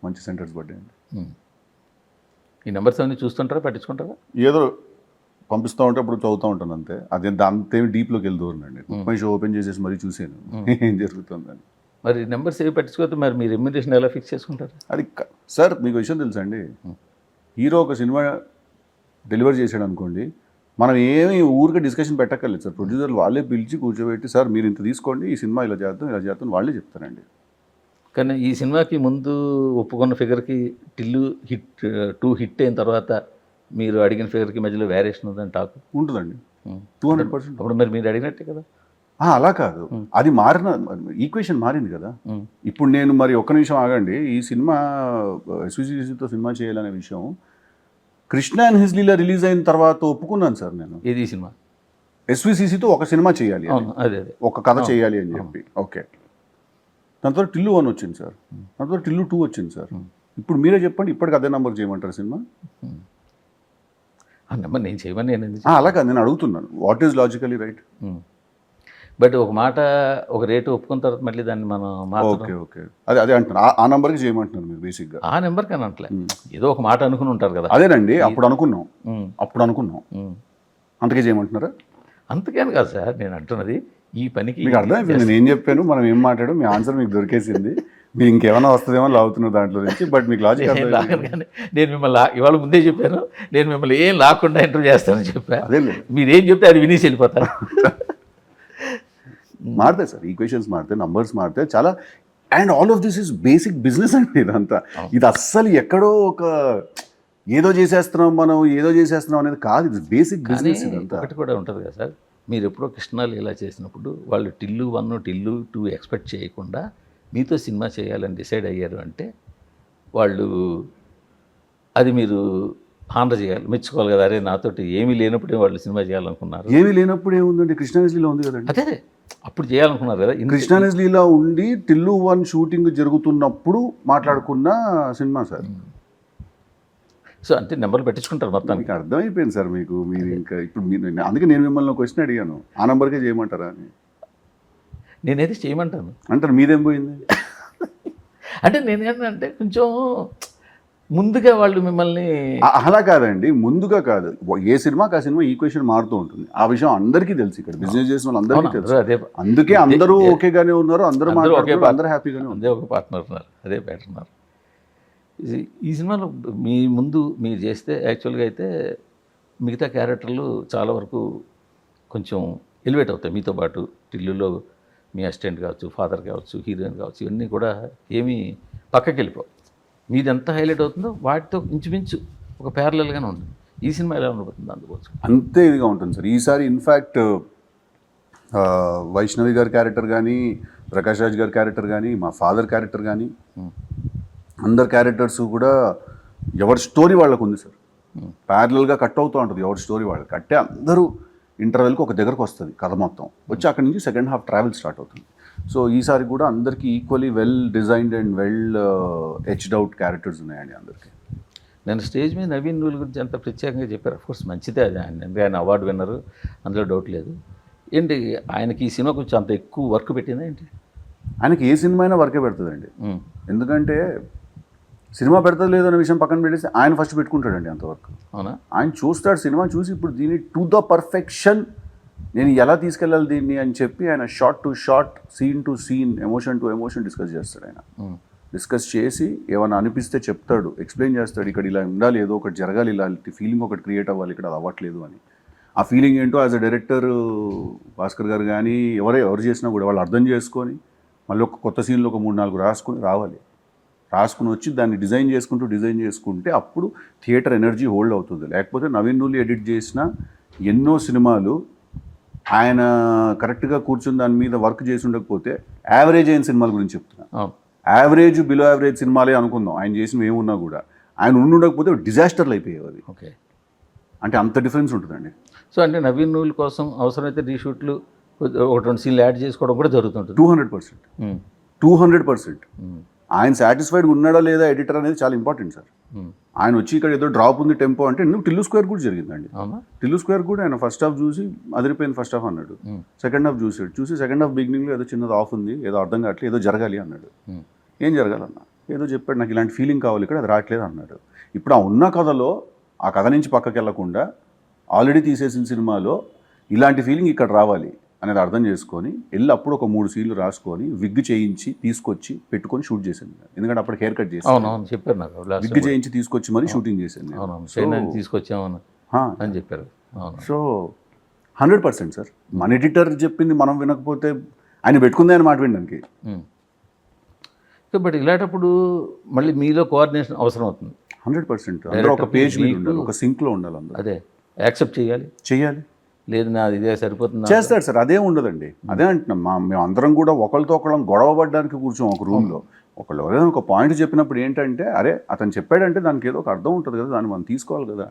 మంచి సెంటర్స్ పడ్డాయండి. ఈ నెంబర్స్ అన్ని చూస్తుంటారా, పట్టించుకుంటారా? ఏదో పంపిస్తూ ఉంటే అప్పుడు చదువుతూ ఉంటాను అంతే. అదే అంతేమి డీప్లోకి వెళ్దూరండి. బుక్ షో ఓపెన్ చేసేసి మరీ చూసాను ఏం జరుగుతుందని. మరి నెంబర్స్ ఏవి పట్టించుకోతే మరి మీ రెమ్యునరేషన్ ఎలా ఫిక్స్ చేసుకుంటారు? అది సార్ మీకు విషయం తెలుసా అండి, హీరో ఒక సినిమా డెలివర్ చేశాడు అనుకోండి, మనం ఏమి ఊరికే డిస్కషన్ పెట్టక్కర్లేదు సార్. ప్రొడ్యూసర్లు వాళ్ళే పిలిచి కూర్చోబెట్టి, సార్ మీరు ఇంత తీసుకోండి, ఈ సినిమా ఇలా చేద్దాం వాళ్ళే చెప్తారండి. కానీ ఈ సినిమాకి ముందు ఒప్పుకున్న ఫిగర్కి టిల్లు హిట్ 2 హిట్ అయిన తర్వాత మీరు అడిగిన ఫిగర్కి మధ్యలో వేరియేషన్ ఉందని టాక్ ఉంటుందండి 200%. అప్పుడు మరి మీరు అడిగినట్టే కదా. అలా కాదు, అది మారిన ఈక్వేషన్ మారింది కదా. ఇప్పుడు నేను మరి ఒక్క నిమిషం ఆగండి, ఈ సినిమా ఎస్విసిసితో సినిమా చేయాలనే విషయం Krishna and his Leela release అయిన తర్వాత ఒప్పుకున్నాను సార్ నేను. ఏది ఈ సినిమా? ఎస్విసిసితో ఒక సినిమా చేయాలి, అదే ఒక కథ చేయాలి అని చెప్పి. ఓకే, దాని తర్వాత టిల్లు 1 వచ్చింది సార్, దాని తర్వాత టిల్లు 2 వచ్చింది సార్. ఇప్పుడు మీరే చెప్పండి, ఇప్పటికి అదే నెంబర్ చేయమంటారు సినిమా? ఆ నెంబర్ నేను చేయమని నేను అలా కాదు, నేను అడుగుతున్నాను, what is logically right? But ఒక మాట, ఒక రేటు ఒప్పుకున్న తర్వాత మళ్ళీ దాన్ని మనం ఓకే ఓకే అదే అంటున్నారు, ఆ నెంబర్కి చేయమంటున్నారు మీరు బేసిక్గా. ఆ నెంబర్ కానీ అంటలే, ఏదో ఒక మాట అనుకుని ఉంటారు కదా. అదేనండి, అప్పుడు అనుకున్నాం అంతకే చేయమంటున్నారా? అంతకేను కాదు సార్ నేను అంటున్నది, ఈ పనికి మీకు అర్థమైపోయింది నేను ఏం చెప్పాను, మనం ఏం మాట్లాడు, మీ ఆన్సర్ మీకు దొరికేసింది. మీరు ఇంకేమైనా వస్తుందేమో లాగుతున్నారు దాంట్లో నుంచి, బట్ మీకు లాజిక్ కానీ నేను మిమ్మల్ని ఇవాళ ముందే చెప్పాను, నేను మిమ్మల్ని ఏం లాక్కుండా ఇంటర్వ్యూ చేస్తానని చెప్పాను. అదే మీరేం చెప్తే అది వినేసి వెళ్ళిపోతారు. మారుతాయి సార్, ఈక్వేషన్స్ మారుతాయి, నంబర్స్ మారుతాయి చాలా. And all of this is basic business అండి ఇదంతా. ఇది అస్సలు ఎక్కడో ఒక ఏదో చేసేస్తున్నాం అనేది కాదు, ఇది బేసిక్ బిజినెస్ ఇదంతా. ఒకటి కూడా ఉంటుంది కదా సార్, మీరు ఎప్పుడో కృష్ణాలు ఇలా చేసినప్పుడు వాళ్ళు టిల్లు 1 టిల్లు 2 ఎక్స్పెక్ట్ చేయకుండా మీతో సినిమా చేయాలని డిసైడ్ అయ్యారు అంటే వాళ్ళు అది మీరు హానర్ చేయాలి, మెచ్చుకోవాలి కదా. అరే నాతోటి ఏమీ లేనప్పుడే వాళ్ళు సినిమా చేయాలనుకున్నారు. ఏమీ లేనప్పుడు ఏముందండి, కృష్ణానీలో ఉంది కదండి. అదే అప్పుడు చేయాలనుకున్నారు కదా. కృష్ణానీలో ఉండి టిల్లు 1 షూటింగ్ జరుగుతున్నప్పుడు మాట్లాడుకున్న సినిమా సార్. సో అంటే నెంబర్లు పెట్టించుకుంటారు మొత్తం. మీకు అర్థమైపోయింది సార్ మీకు. మీరు ఇంకా ఇప్పుడు మీరు, అందుకే నేను మిమ్మల్ని క్వశ్చన్ అడిగాను, ఆ నెంబర్కే చేయమంటారా అని. నేనైతే చేయమంటాను అంటారు, మీదేం పోయింది అంటే నేనేంటంటే కొంచెం ముందుగా వాళ్ళు మిమ్మల్ని అలా కాదండి, ముందుగా కాదు, ఏ సినిమాకి ఆ సినిమా ఈక్వేషన్ మారుతూ ఉంటుంది. ఆ విషయం అందరికీ తెలుసు, ఇక్కడ బిజినెస్ చేసిన వాళ్ళు అందరికీ తెలుసు. అందుకే అందరూ ఓకేగానే ఉన్నారు, అందరూ మాట్లాడుతున్నారు, అందరూ హ్యాపీగానే ఉన్నారు. అదే ఒక పార్ట్నర్ ఉన్నారు, అదే బెటర్ ఉన్నారు. ఈ సినిమాలో మీ ముందు మీరు చేస్తే యాక్చువల్గా అయితే మిగతా క్యారెక్టర్లు చాలా వరకు కొంచెం ఎలివేట్ అవుతాయి మీతో పాటు. టిల్లులో మీ అసిస్టెంట్ కావచ్చు, ఫాదర్ కావచ్చు, హీరోయిన్ కావచ్చు, ఇవన్నీ కూడా ఏమీ పక్కకి వెళ్ళిపోవు. మీది ఎంత హైలైట్ అవుతుందో వాటితో ఇంచుమించు ఒక ప్యారలల్గానే ఉంటుంది. ఈ సినిమా ఎలా ఉండబోతుంది అందుకోవచ్చు అంతే ఇదిగా ఉంటుంది సార్. ఈసారి ఇన్ఫ్యాక్ట్ వైష్ణవి గారి క్యారెక్టర్ కానీ, ప్రకాష్ రాజ్ గారి క్యారెక్టర్ కానీ, మా ఫాదర్ క్యారెక్టర్ కానీ, అందరు క్యారెక్టర్స్ కూడా ఎవరి స్టోరీ వాళ్ళకు ఉంది సార్. ప్యారలల్గా కట్ అవుతూ ఉంటుంది ఎవరి స్టోరీ వాళ్ళకి. కట్టే అందరూ ఇంటర్వెల్కి ఒక దగ్గరకు వస్తుంది కథ మొత్తం వచ్చి, అక్కడి నుంచి సెకండ్ హాఫ్ ట్రావెల్ స్టార్ట్ అవుతుంది. సో ఈసారి కూడా అందరికీ equally well designed and well etched out characters ఉన్నాయండి అందరికీ. నేను స్టేజ్ మీద నవీన్ నూల్ గురించి అంత ప్రత్యేకంగా చెప్పారు. అఫ్కోర్స్ మంచిదే అది, ఆయన అవార్డు విన్నరు, అందులో డౌట్ లేదు. ఏంటి ఆయనకి ఈ సినిమా కొంచెం అంత ఎక్కువ వర్క్ పెట్టిందా ఏంటి? ఆయనకి ఏ సినిమా అయినా వర్కే పెడుతుందండి. ఎందుకంటే సినిమా పెడతా లేదు అనే విషయం పక్కన పెట్టేసి ఆయన ఫస్ట్ పెట్టుకుంటాడండి అంతవరకు. అవునా? ఆయన చూస్తాడు సినిమా చూసి, ఇప్పుడు దీన్ని టు ద పర్ఫెక్షన్ నేను ఎలా తీసుకెళ్ళాలి దీన్ని అని చెప్పి ఆయన shot to shot, scene to scene, emotion to emotion discuss చేస్తాడు. ఆయన డిస్కస్ చేసి ఏమైనా అనిపిస్తే చెప్తాడు, ఎక్స్ప్లెయిన్ చేస్తాడు, ఇక్కడ ఇలా ఉండాలి, ఏదో ఒకటి జరగాలి, ఇలాంటి ఫీలింగ్ ఒకటి క్రియేట్ అవ్వాలి, ఇక్కడ అది అవ్వట్లేదు అని. ఆ ఫీలింగ్ ఏంటో యాజ్ అ డైరెక్టర్ భాస్కర్ గారు కానీ ఎవరు చేసినా కూడా వాళ్ళు అర్థం చేసుకొని మళ్ళీ ఒక కొత్త సీన్లో ఒక 3-4 రాసుకుని వచ్చి దాన్ని డిజైన్ చేసుకుంటే అప్పుడు థియేటర్ ఎనర్జీ హోల్డ్ అవుతుంది. లేకపోతే నవీన్ నూలి ఎడిట్ చేసిన ఎన్నో సినిమాలు ఆయన కరెక్ట్గా కూర్చుని దాని మీద వర్క్ చేసి ఉండకపోతే, యావరేజ్ అయిన సినిమాల గురించి చెప్తున్నా, యావరేజ్ బిలో యావరేజ్ సినిమాలే అనుకుందాం ఆయన చేసినవి ఏమున్నా కూడా, ఆయన ఉండకపోతే డిజాస్టర్లు అయిపోయేవి అవి. ఓకే, అంటే అంత డిఫరెన్స్ ఉంటుందండి. సో అంటే నవీన్ నూల్ కోసం అవసరమైతే రీషూట్లు 1-2 సీన్లు యాడ్ చేసుకోవడం కూడా జరుగుతుంటుంది. 200%. ఆయన సాటిస్ఫైడ్ ఉన్నాడా లేదా ఎడిటర్ అనేది చాలా ఇంపార్టెంట్ సార్. ఉమ్. ఆయన వచ్చి ఇక్కడ ఏదో డ్రాప్ ఉంది టెంపో అంటే నువ్వు టిల్లు స్క్వేర్ కూడా జరిగిందండి. అవునా? టిల్లు స్క్వేర్ కూడా ఆయన ఫస్ట్ హాఫ్ చూసి అదిరిపోయింది ఫస్ట్ హాఫ్ అన్నాడు. సెకండ్ హాఫ్ చూసి సెకండ్ హాఫ్ బిగినింగ్లో ఏదో చిన్నది ఆఫ్ ఉంది, ఏదో అర్థం కావట్లేదు, ఏదో జరగాలి అన్నాడు. ఏం జరగాలన్నా ఏదో చెప్పాడు, నాకు ఇలాంటి ఫీలింగ్ కావాలి ఇక్కడ, అది రావట్లేదు అన్నాడు. ఇప్పుడు ఆ ఉన్న కథలో ఆ కథ నుంచి పక్కకి వెళ్లకుండా ఆల్రెడీ తీసేసిన సినిమాలో ఇలాంటి ఫీలింగ్ ఇక్కడ రావాలి అనేది అర్థం చేసుకొని వెళ్ళి అప్పుడు ఒక 3 సీన్లు రాసుకొని విగ్ చేయించి తీసుకొచ్చి పెట్టుకొని షూట్ చేశాను. ఎందుకంటే అప్పుడు హెయిర్ కట్ చేసి అవునవును చెప్పారు నాకు విగ్ చేయించి తీసుకొచ్చి మరీ షూటింగ్ చేశాను. అవునవును చైనా తీసుకొచ్చామని అని చెప్పారు. అవును. సో 100% సార్, మన ఎడిటర్ చెప్పింది మనం వినకపోతే ఆయన పెట్టుకుందే అని మాట వినడానికి. బట్ ఇలాంటప్పుడు మళ్ళీ మీలో కోఆర్డినేషన్ అవసరం అవుతుంది. 100% అందరూ ఒక పేజ్ మీద ఉండాలి, ఒక సింక్లో ఉండాలి అందరూ. అదే యాక్సెప్ట్ చేయాలి. చెయ్యాలి. లేదు నాది ఇదే సరిపోతుంది చేస్తాడు సార్, అదే ఉండదండి. అదే అంటున్నాం, మేము అందరం కూడా ఒకరితో ఒకళ్ళం గొడవ పడడానికి కూర్చోం ఒక రూమ్లో. ఒకళ్ళు ఎవరైనా ఒక పాయింట్ చెప్పినప్పుడు ఏంటంటే అరే అతను చెప్పాడంటే దానికి ఏదో ఒక అర్థం ఉంటుంది కదా, దాన్ని మనం తీసుకోవాలి కదా.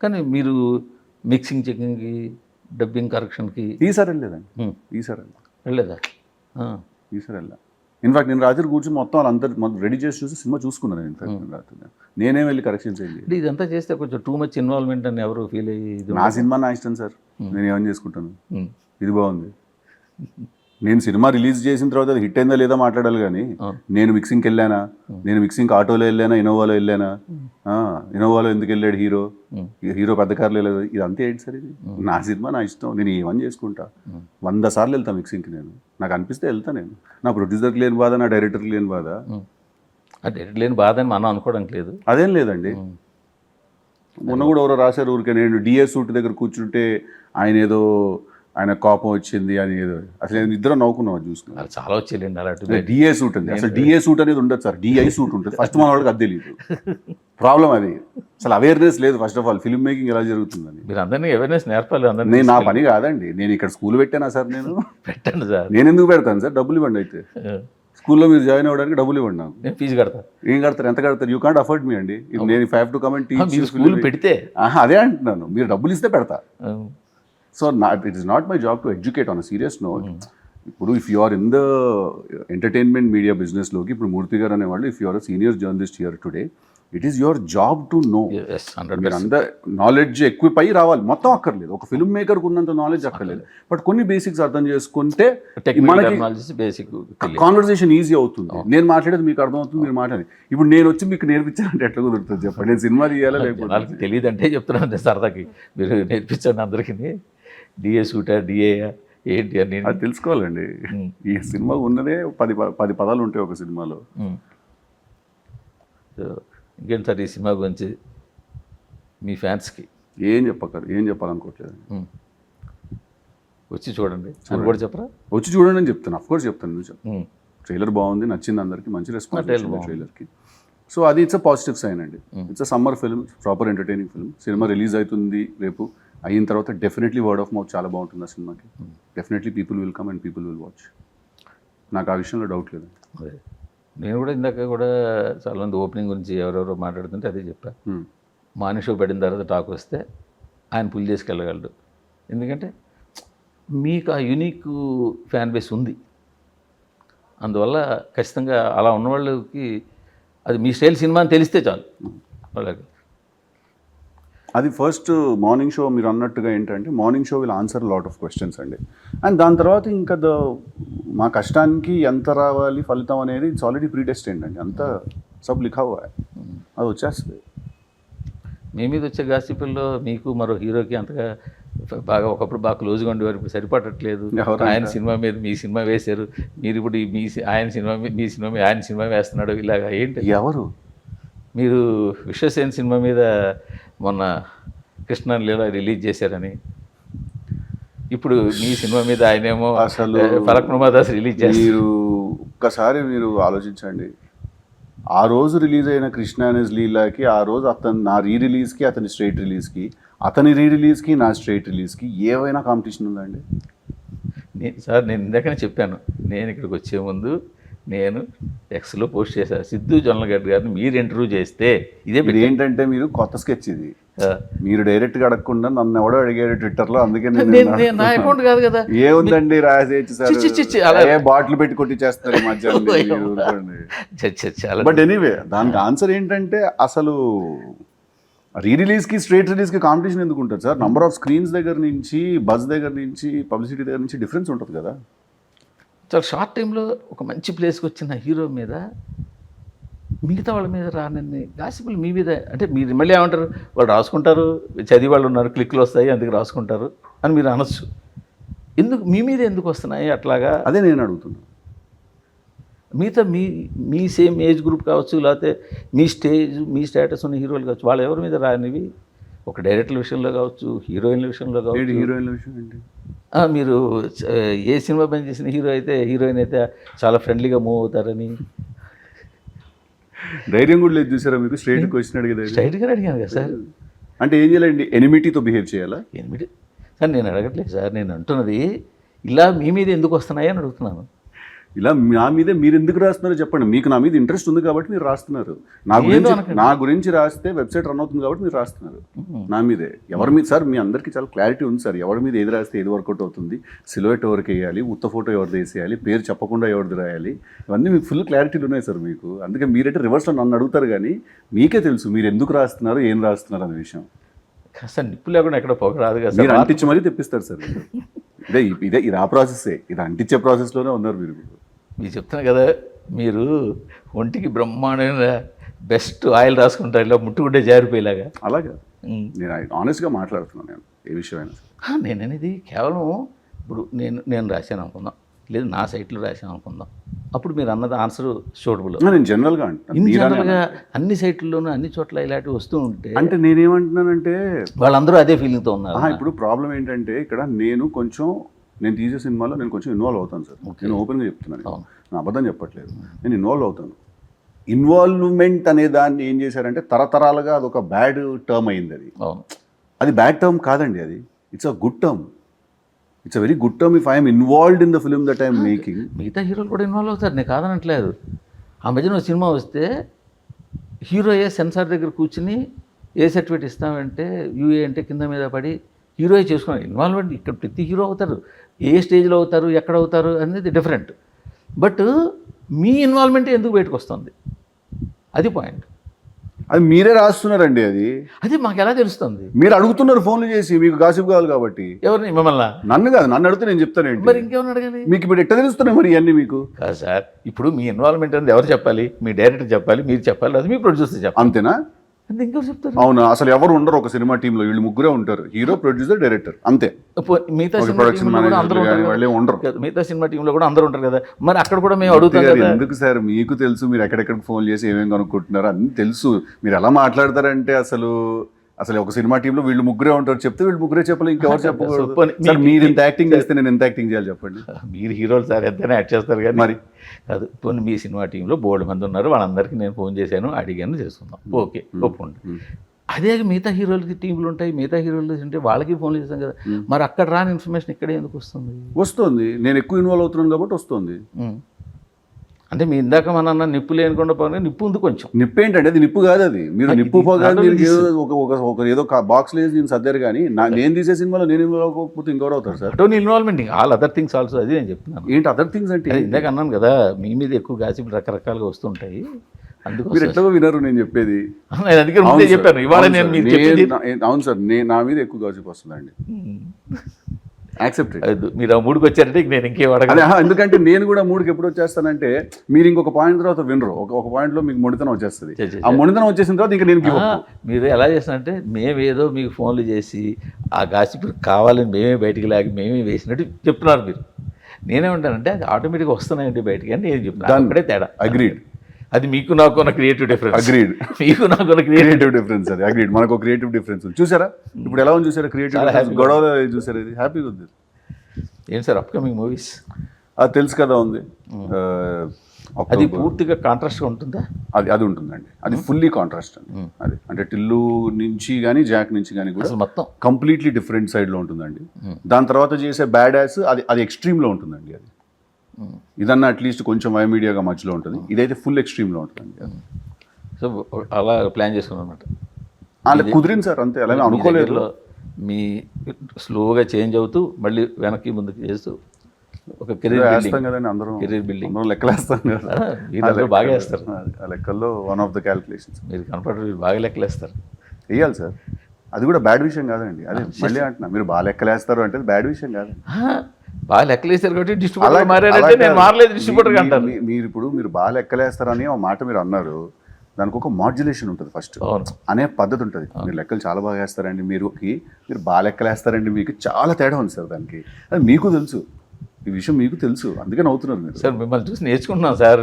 కానీ మీరు మిక్సింగ్ చెకింగ్కి డబ్బింగ్ కరెక్షన్కి ఈసారి వెళ్ళలేదండి. ఈసారి వెళ్ళలేదా? ఈసారి వెళ్ళా. ఇన్ఫాక్ట్ నేను రాత్రి కూర్చొని మొత్తం వాళ్ళందరూ రెడీ చేసి చూసి సినిమా చూసుకున్నాను. ఇన్ఫాక్ట్ నేను రాత్రి నేనేం వెళ్ళి కరెక్షన్ చేయండి. అంటే ఇదంతా చేస్తే కొంచెం టూ మచ్ ఇన్వాల్వ్మెంట్ అని ఎవరు ఫీల్ అయ్యి నా సినిమా నా ఇష్టం సార్, నేను ఏమని చేసుకుంటాను. ఇది బాగుంది, నేను సినిమా రిలీజ్ చేసిన తర్వాత అది హిట్ అయిందా లేదా మాట్లాడాలి కానీ నేను మిక్సింగ్కి వెళ్ళానా, నేను మిక్సింగ్కి ఆటోలో వెళ్ళానా, ఇనోవాలో వెళ్ళానా, ఇనోవాలో ఎందుకు వెళ్ళాడు హీరో పెద్ద కార్లో వెళ్ళాడు, ఇదంతా ఏంటి సార్? ఇది నా సినిమా నా ఇష్టం, నేను ఏమని చేసుకుంటా. 100 సార్లు వెళ్తాను మిక్సింగ్కి, నేను నాకు అనిపిస్తే వెళ్తా. నేను నా ప్రొడ్యూసర్కి లేని బాధ, నా డైరెక్టర్కి లేని బాధ. డైరెక్టర్ లేని బాధ అని మనం అనుకోవడానికి లేదు. అదేం లేదండి. మొన్న కూడా ఎవరో రాశారు ఊరికే, నేను డిఏ సూట్ దగ్గర కూర్చుంటే ఆయన కోపం వచ్చింది అని ఏదో. అసలు నేను ఇద్దరు నవ్వుకున్నాం అది చూసుకున్నాను. చాలా వచ్చేయండి అలాంటి డిఏ సూట్ అండి. అసలు డిఏ సూట్ అనేది ఉండదు సార్, డిఐ సూట్ ఉంటుంది. ఫస్ట్ మన వాళ్ళకి అది తెలియదు, ప్రాబ్లం అది. అసలు అవేర్నెస్ లేదు first of all film making ఎలా జరుగుతుందని. మీరు అందరినీ అవేర్నెస్ నేర్పాలి. అందరినీ నేను నా పని కాదండి, నేను ఇక్కడ స్కూల్ పెట్టానా సార్? నేను పెట్టండి సార్. నేను ఎందుకు పెడతాను సార్? డబ్బులు ఇవ్వండి. అయితే స్కూల్లో మీరు జాయిన్ అవ్వడానికి డబ్బులు ఇవ్వండి నాకు. నేను ఫీజు కడతాను. ఏం కడతారు? ఎంత కడతారు? యూ కాంట్ అఫోర్డ్ మీ అండి. నేను 5 to come and teach school పెడితే అదే అంటున్నాను, మీరు డబ్బులు ఇస్తే పెడతా. So it is not my job to educate on a serious note. ఇప్పుడు if you are in the entertainment media బిజినెస్లోకి, ఇప్పుడు మూర్తి గారు అనేవాళ్ళు, if you are a senior journalist here today, it is your job to know. మీరు అందరు knowledge equip అయ్యి రావాలి, మొత్తం అక్కర్లేదు. ఒక ఫిల్మ్ మేకర్కి ఉన్నంత నాలెడ్జ్ అక్కర్లేదు, బట్ కొన్ని బేసిక్స్ అర్థం చేసుకుంటే మనకి కాన్వర్సేషన్ ఈజీ అవుతుంది. నేను మాట్లాడేది మీకు అర్థం అవుతుంది, మీరు మాట్లాడేది. ఇప్పుడు నేను వచ్చి మీకు నేర్పించాలంటే ఎట్లా కుదురుతుంది చెప్పండి? నేను సినిమా తీయాలా లేకపోతే? తెలియదు అంటే చెప్తున్నాను సరదాకి, మీరు నేర్పించండి అందరికీ. డిఏ సూటా, డిఏ ఏంటి అని అది తెలుసుకోవాలండి. ఈ సినిమా ఉన్నదే 10 పదాలు ఉంటాయి ఒక సినిమాలో. ఇంకేంటి సార్ ఈ సినిమా గురించి మీ ఫ్యాన్స్కి ఏం చెప్పాలనుకోవట్లేదు. వచ్చి చూడండి అని కూడా చెప్పరా? వచ్చి చూడండి అని చెప్తాను, అఫ్కోర్స్ చెప్తాను. ట్రైలర్ బాగుంది, నచ్చింది, అందరికి మంచి రెస్పాన్స్ ట్రైలర్కి. సో అది ఇట్స్ అ పాజిటివ్ సైన్ అండి. It's a summer film, proper entertaining film. Cinema release అవుతుంది రేపు, అయిన తర్వాత డెఫినెట్లీ వర్డ్ ఆఫ్ మౌత్ చాలా బాగుంటుంది ఆ సినిమాకి. Definitely people will come and people will watch. నాకు ఆ విషయంలో డౌట్ లేదు. అదే నేను కూడా ఇందాక కూడా చాలామంది ఓపెనింగ్ గురించి ఎవరెవరో మాట్లాడుతుంటే అదే చెప్పాను. మార్నింగ్ షో పడిన తర్వాత టాక్ వస్తే ఆయన పుల్ చేసుకెళ్ళగలడు. ఎందుకంటే మీకు ఆ యూనిక్ ఫ్యాన్ బేస్ ఉంది. అందువల్ల ఖచ్చితంగా అలా ఉన్న వాళ్ళకి అది మీ స్టైల్ సినిమా అని తెలిస్తే చాలు వాళ్ళకి. అది ఫస్ట్ మార్నింగ్ షో మీరు అన్నట్టుగా ఏంటంటే morning show will answer lot of questions అండి. అండ్ దాని తర్వాత ఇంకా మా కష్టానికి ఎంత రావాలి ఫలితం అనేది ఇట్స్ ఆల్రెడీ ప్రీటెస్టెండ్ అండి. అంతా సబ్ లిఖా హువా హై, అది వచ్చేస్తుంది. మీ మీద వచ్చే గాసిపుల్లో మీకు మరో హీరోకి అంతగా బాగా ఒకప్పుడు బాగా క్లోజ్గా ఉండేవారు, ఇప్పుడు సరిపడట్లేదు. ఆయన సినిమా మీద మీ సినిమా వేశారు, మీరు ఇప్పుడు ఆయన సినిమా మీద మీ సినిమా మీద ఆయన సినిమా వేస్తున్నాడు, ఇలాగ ఏంటి? ఎవరు? మీరు విశ్వసేన్ సినిమా మీద మొన్న కృష్ణ లీల రిలీజ్ చేశారని, ఇప్పుడు మీ సినిమా మీద ఆయనేమో అసలు ఫలక్ నుమాదాస్ రిలీజ్ చేశారు. మీరు ఒక్కసారి మీరు ఆలోచించండి, ఆ రోజు రిలీజ్ అయిన కృష్ణ అనేజ్ లీలాకి, ఆ రోజు నా రిలీజ్కి అతని స్ట్రైట్ రిలీజ్కి, అతని రిలీజ్కి నా స్ట్రైట్ రిలీజ్కి ఏవైనా కాంపిటీషన్ ఉందండి? నేను ఇందాకనే చెప్పాను, నేను ఇక్కడికి వచ్చే ముందు నేను ఎక్స్లో పోస్ట్ చేశాను, సిద్ధు జొన్నలగడ్డ గారిని మీరు ఇంటర్వ్యూ చేస్తే ఇదే ఏంటంటే మీరు కొత్త స్కెచ్ ఇది మీరు డైరెక్ట్గా అడగకుండా నన్ను ఎవడో అడిగాడు ట్విట్టర్లో, అందుకే నా అకౌంట్ కాదు కదా. ఏముందండి రాసేయచ్చు సార్, చి, చి, చి, అలా- ఏ బాటిల్ పెట్టి కొట్టి చేస్తారు ఈ మధ్య. బట్ ఎనీవే దానికి ఆన్సర్ ఏంటంటే అసలు రీ రిలీజ్కి స్ట్రేట్ రిలీజ్కి కాంపిటీషన్ ఎందుకు ఉంటుంది సార్? నంబర్ ఆఫ్ స్క్రీన్స్ దగ్గర నుంచి, బజ్ దగ్గర నుంచి, పబ్లిసిటీ దగ్గర నుంచి డిఫరెన్స్ ఉంటుంది కదా. చాలా షార్ట్ టైంలో ఒక మంచి ప్లేస్కి వచ్చిన హీరో మీద మిగతా వాళ్ళ మీద రానన్ని గాసిపులు మీ మీద, అంటే మీరు మళ్ళీ ఏమంటారు, వాళ్ళు రాసుకుంటారు, చదివి వాళ్ళు ఉన్నారు, క్లిక్లు వస్తాయి అందుకు రాసుకుంటారు అని మీరు అనొచ్చు. ఎందుకు మీ మీద ఎందుకు వస్తున్నాయి అట్లాగా? అదే నేను అడుగుతున్నాను. మిగతా మీ సేమ్ ఏజ్ గ్రూప్ కావచ్చు, లేకపోతే మీ స్టేజ్ మీ స్టేటస్ ఉన్న హీరోలు కావచ్చు, వాళ్ళు ఎవరి మీద రానివి, ఒక డైరెక్టర్ల విషయంలో కావచ్చు, హీరోయిన్ల విషయంలో కావచ్చు. హీరోయిన్ల విషయం ఏంటి? మీరు ఏ సినిమా పని చేసిన హీరోయిన్ అయితే చాలా ఫ్రెండ్లీగా మూవ్ అవుతారని ధైర్యం కూడా లేదు చూసారా మీకు? స్ట్రైట్ క్వశ్చన్ అడిగేది. స్ట్రైట్గా అడిగాను కదా సార్. అంటే ఏం చేయాలండి? ఎనిమిటీతో బిహేవ్ చేయాలా? ఎనిమిది సార్ నేను అడగట్లేదు సార్, నేను అంటున్నది ఇలా మీ మీద ఎందుకు వస్తున్నాయి అని అడుగుతున్నాను. ఇలా నా మీద మీరు ఎందుకు రాస్తున్నారో చెప్పండి. మీకు నా మీద ఇంట్రెస్ట్ ఉంది కాబట్టి మీరు రాస్తున్నారు. నా గురించి రాస్తే వెబ్సైట్ రన్ అవుతుంది కాబట్టి మీరు రాస్తున్నారు నా మీదే. ఎవరి మీద సార్? మీ అందరికీ చాలా క్లారిటీ ఉంది సార్, ఎవరి మీద ఏది రాస్తే ఏది వర్కౌట్ అవుతుంది, సిలువెట్ ఎవరికి వేయాలి, ఉత్త ఫోటో ఎవరిది వేసేయాలి, పేరు చెప్పకుండా ఎవరిది రాయాలి, ఇవన్నీ మీకు ఫుల్ క్లారిటీలు ఉన్నాయి సార్ మీకు. అందుకే మీరైతే రివర్స్లో నన్ను అడుగుతారు, కానీ మీకే తెలుసు మీరు ఎందుకు రాస్తున్నారు, ఏం రాస్తున్నారు అనే విషయం. సార్ నిప్పు లేకుండా ఎక్కడ పొగ రాదు కదా మీరు అంటించి మరీ తెప్పిస్తారు సార్. ఇది ఆ ప్రాసెస్సే, ఇది అంటించే ప్రాసెస్లోనే ఉన్నారు మీరు. మీరు చెప్తున్నా కదా, మీరు ఒంటికి బ్రహ్మాండమైన బెస్ట్ ఆయిల్ రాసుకుంటారు, ఇలా ముట్టుకుంటే జారిపోయేలాగా. అలాగా నేను ఆనెస్ట్గా మాట్లాడుతున్నాను. నేను ఏ విషయమైనా నేను అనేది కేవలం ఇప్పుడు నేను రాశాను అనుకుందాం, లేదు నా సైట్లో రాశాను అనుకుందాం, అప్పుడు మీరు అన్నది ఆన్సర్ సూటబుల్. నేను జనరల్గా జనరల్గా అన్ని సైట్లలోనూ అన్ని చోట్ల ఇలాంటివి వస్తూ ఉంటే, అంటే నేనేమంటున్నానంటే వాళ్ళందరూ అదే ఫీలింగ్తో ఉన్నారు. ఇప్పుడు ప్రాబ్లం ఏంటంటే ఇక్కడ నేను తీసే సినిమాలో నేను కొంచెం ఇన్వాల్వ్ అవుతాను సార్. నేను ఓపెన్గా చెప్తున్నాను, నేను అబద్ధం చెప్పట్లేదు, నేను ఇన్వాల్వ్ అవుతాను. ఇన్వాల్వ్మెంట్ అనే దాన్ని ఏం చేశారంటే తరతరాలుగా అదొక బ్యాడ్ టర్మ్ అయింది. అది బ్యాడ్ టర్మ్ కాదండి, అది it's a good term. It's a very good term if I'm involved in the film that I'm making. మిగతా హీరోలు కూడా ఇన్వాల్వ్ అవుతారు, నేను కాదనట్లేదు. ఆ మధ్యన ఒక సినిమా వస్తే హీరో సెన్సార్ దగ్గర కూర్చుని ఏ సర్టిఫికేట్ ఇస్తామంటే యూఏ అంటే కింద మీద పడి హీరో చేసుకున్నారు. ఇన్వాల్వ్మెంట్ ఇక్కడ ప్రతి హీరో అవుతారు, ఏ స్టేజ్లో అవుతారు, ఎక్కడ అవుతారు అనేది డిఫరెంట్. బట్ మీ ఇన్వాల్వ్మెంట్ ఎందుకు బయటకు వస్తుంది, అది పాయింట్. అది మీరే రాస్తున్నారండి. అది మాకు ఎలా తెలుస్తుంది? మీరు అడుగుతున్నారు ఫోన్లు చేసి, మీకు గాసిప్ కావాలి కాబట్టి. ఎవరిని? మిమ్మల్ని? నన్ను కాదు, నన్ను అడిగితే నేను చెప్తానండి. మరి ఇంకెవరిని అడగాలి? మీకు ఇప్పుడు ఎట్లా తెలుస్తున్నాయి మరి ఇవన్నీ మీకు? కాదు సార్, ఇప్పుడు మీ ఇన్వాల్వ్మెంట్ అనేది ఎవరు చెప్పాలి? మీ డైరెక్టర్ చెప్పాలి, మీరు చెప్పాలి, అది మీ ప్రొడ్యూసర్ చెప్పాలి. అంతేనా? అంటే ఇంకెవరు చెప్తారు? అవునా? అసలు ఎవరు ఉండరు ఒక సినిమా టీంలో, వీళ్ళు ముగ్గురే ఉంటారు, హీరో, ప్రొడ్యూసర్, డైరెక్టర్, అంతే. మిగతా సినిమా టీంలో కూడా అందరూ ఉంటారు కదా, మరి అక్కడ కూడా మేము అడుగుతాం కదా. ఎందుకు సార్? మీకు తెలుసు మీరు ఎక్కడెక్కడికి ఫోన్ చేసి ఏమేమి కనుక్కుంటున్నారు అన్నీ తెలుసు. మీరు ఎలా మాట్లాడతారంటే అసలు ఒక సినిమా టీంలో వీళ్ళు ముగ్గురే ఉంటారు చెప్తే వీళ్ళు ముగ్గురే చెప్పాలి, ఇంకెవరు చెప్పకూడదు. మీరు ఇంత యాక్టింగ్ చేస్తే నేను ఎంత యాక్టింగ్ చేయాలి చెప్పండి? మీరు హీరోలు సార్ ఎంతైనా యాక్ట్ చేస్తారు కానీ మరి కాదు. పోనీ మీ సినిమా టీంలో బోల్డ్ మంది ఉన్నారు, వాళ్ళందరికీ నేను ఫోన్ చేశాను, అడిగాను, చేసుకుందాం, ఓకే, ఒప్పుకోండి. అదే మిగతా హీరోలకి టీంలు ఉంటాయి, మిగతా హీరోలు ఉంటే వాళ్ళకి ఫోన్లు చేస్తాం కదా, మరి అక్కడ రాని ఇన్ఫర్మేషన్ ఇక్కడే ఎందుకు వస్తుంది? నేను ఎక్కువ ఇన్వాల్వ్ అవుతున్నాను కాబట్టి వస్తుంది. అంటే మీ ఇందాక మన నిప్పు లేనుకుండా పోగా నిప్పు ఉంది కొంచెం. నిప్పు ఏంటంటే అది నిప్పు కాదు, అది మీరు నిప్పు పోగా ఒక ఏదో బాక్స్ లేదు నేను సర్దారు, కానీ నేను తీసే సినిమాలో నేను ఇన్వాల్వ్ అవ్వకపోతే ఇంకెవరు అవుతారు sir? Tone involvement all other things also, అది నేను చెప్తున్నాను. ఏంటి అదర్ థింగ్స్ అంటే? ఇందాక అన్నాను కదా, మీ మీద ఎక్కువ గాసిపులు రకరకాలుగా వస్తుంటాయి, అందుకు మీరు ఎట్లా వినరు నేను చెప్పేది. చెప్పాను ఇవాళ నేను. అవును సార్, నా మీద ఎక్కువ గాసిప్ వస్తుందండి. యాక్సెప్టెడ్. మీరు ఆ మూడుకి వచ్చారంటే నేను ఇంకేం అడగను. ఎందుకంటే నేను కూడా మూడుకి ఎప్పుడు వచ్చేస్తానంటే మీరు ఇంకొక పాయింట్ తర్వాత వినరు, ఒక పాయింట్లో మీకు మొండితనం వచ్చేస్తుంది. ఆ మొండితనం వచ్చేసిన తర్వాత ఇంకా నేను మీరు ఎలా చేస్తానంటే మేమేదో మీకు ఫోన్లు చేసి ఆ గాసిప్ కావాలని మేమే బయటికి లాగి మేమే వేసినట్టు చెప్తున్నారు మీరు. నేనేమంటానంటే అది ఆటోమేటిక్గా వస్తున్నాయండి బయటికి అని నేను చెప్తున్నాను. అక్కడే తేడా. అగ్రీడ్. అది మీకు నాకు ఉన్న క్రియేటివ్ డిఫరెన్స్. అగ్రీడ్. మీకు నాకు ఉన్న క్రియేటివ్ డిఫరెన్స్, అది అగ్రీడ్. మనకు క్రియేటివ్ డిఫరెన్స్ చూసారా? ఇప్పుడు ఎలా ఉంది చూసారా క్రియేటివ్ గొడవ చూసారా? ఇది హ్యాపీగా ఉంది. ఏంటి సార్ అప్కమింగ్ మూవీస్? అది తెలుసు కదా ఉంది. అది పూర్తిగా కాంట్రాస్ట్గా ఉంటుందా? అది ఉంటుందండి, అది ఫుల్లీ కాంట్రాస్ట్ అండి. అది అంటే టిల్లు నుంచి కానీ జాక్ నుంచి కానీ కూడా మొత్తం కంప్లీట్లీ డిఫరెంట్ సైడ్లో ఉంటుందండి. దాని తర్వాత చేసే బ్యాడ్ యాస్ అది ఎక్స్ట్రీమ్లో ఉంటుందండి. అది ఇదన్నా అట్లీస్ట్ కొంచెం వైమీడియాగా మధ్యలో ఉంటుంది, ఇదైతే ఫుల్ ఎక్స్ట్రీమ్లో ఉంటుందండి. సో అలా ప్లాన్ చేసుకున్నాను అనమాట. అలా కుదిరింది సార్ అంతే, అలాగే అనుకోలేదు. దగ్గరలో మీ స్లోగా చేంజ్ అవుతూ మళ్ళీ వెనక్కి ముందుకు చేస్తూ ఒక కెరీర్ వేస్తాం కదండి అందరం, కెరీర్ బిల్డింగ్ అందరం లెక్కలేస్తాం కదా. వీళ్ళందరూ బాగా వేస్తారు. ఆ లెక్కల్లో వన్ ఆఫ్ ద క్యాలిక్యులేషన్స్ మీరు కనపడరు, బాగా లెక్కలేస్తారు. వేయాలి సార్, అది కూడా బ్యాడ్ విషయం కాదండి. అదే మళ్ళీ అంటున్నా, మీరు బాగా లెక్కలేస్తారు అంటే బ్యాడ్ విషయం కాదండి. బాగా లెక్కలేస్తారు కాబట్టి డిస్ట్రిబ్యూటర్ మారారంటే నేను మారలేదు డిస్ట్రిబ్యూటర్ అంటారు. మీరు ఇప్పుడు మీరు బాగా లెక్కలేస్తారని ఒక మాట మీరు అన్నారు, దానికి ఒక మాడ్యులేషన్ ఉంటుంది ఫస్ట్ అనే పద్ధతి ఉంటుంది. మీరు లెక్కలు చాలా బాగా వేస్తారండి, మీరు బాగా లెక్కలేస్తారండి, మీకు చాలా తేడా ఉంది సార్ దానికి. అది మీకు తెలుసు, ఈ విషయం మీకు తెలుసు, అందుకే నవ్వుతున్నారు మీరు. సార్ మిమ్మల్ని చూసి నేర్చుకుంటున్నాం సార్.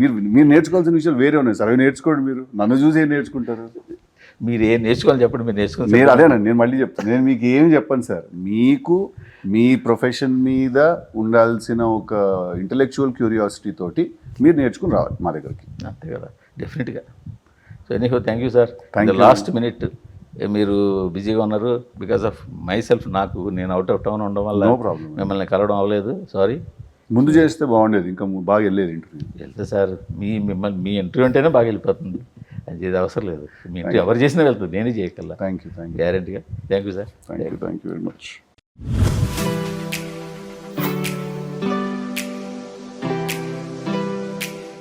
మీరు నేర్చుకోవాల్సిన విషయాలు వేరే ఉన్నాయి సార్, అవి నేర్చుకోండి. మీరు నన్ను చూసి ఏం నేర్చుకుంటారు? మీరు ఏం నేర్చుకోవాలి చెప్పండి, మీరు నేర్చుకోవాలి. నేను అదేనండి, నేను మళ్ళీ చెప్తాను, నేను మీకు ఏమి చెప్పను సార్. మీకు మీ ప్రొఫెషన్ మీద ఉండాల్సిన ఒక ఇంటలెక్చువల్ క్యూరియాసిటీ తోటి మీరు నేర్చుకుని రావాలి మా దగ్గరికి. అంతే కదా, డెఫినెట్గా. So anyhow thank you sir. Last minute మీరు బిజీగా ఉన్నారు బికాస్ ఆఫ్ మై సెల్ఫ్. నేను అవుట్ ఆఫ్ టౌన్ ఉండడం వల్ల మిమ్మల్ని కలవడం అవ్వలేదు, సారీ. ముందు చేస్తే బాగుండేది, ఇంకా బాగా వెళ్ళేది ఇంటర్వ్యూ. వెళ్తే సార్ మీ ఇంటర్వ్యూ అంటేనే బాగా వెళ్ళిపోతుంది, అది చేసే అవసరం లేదు. మీ ఇంటర్వ్యూ ఎవరు చేసినా వెళ్తుంది, నేనే చేయగల. థ్యాంక్ యూ గ్యారెంటీగా. Thank you sir. Thank you very much.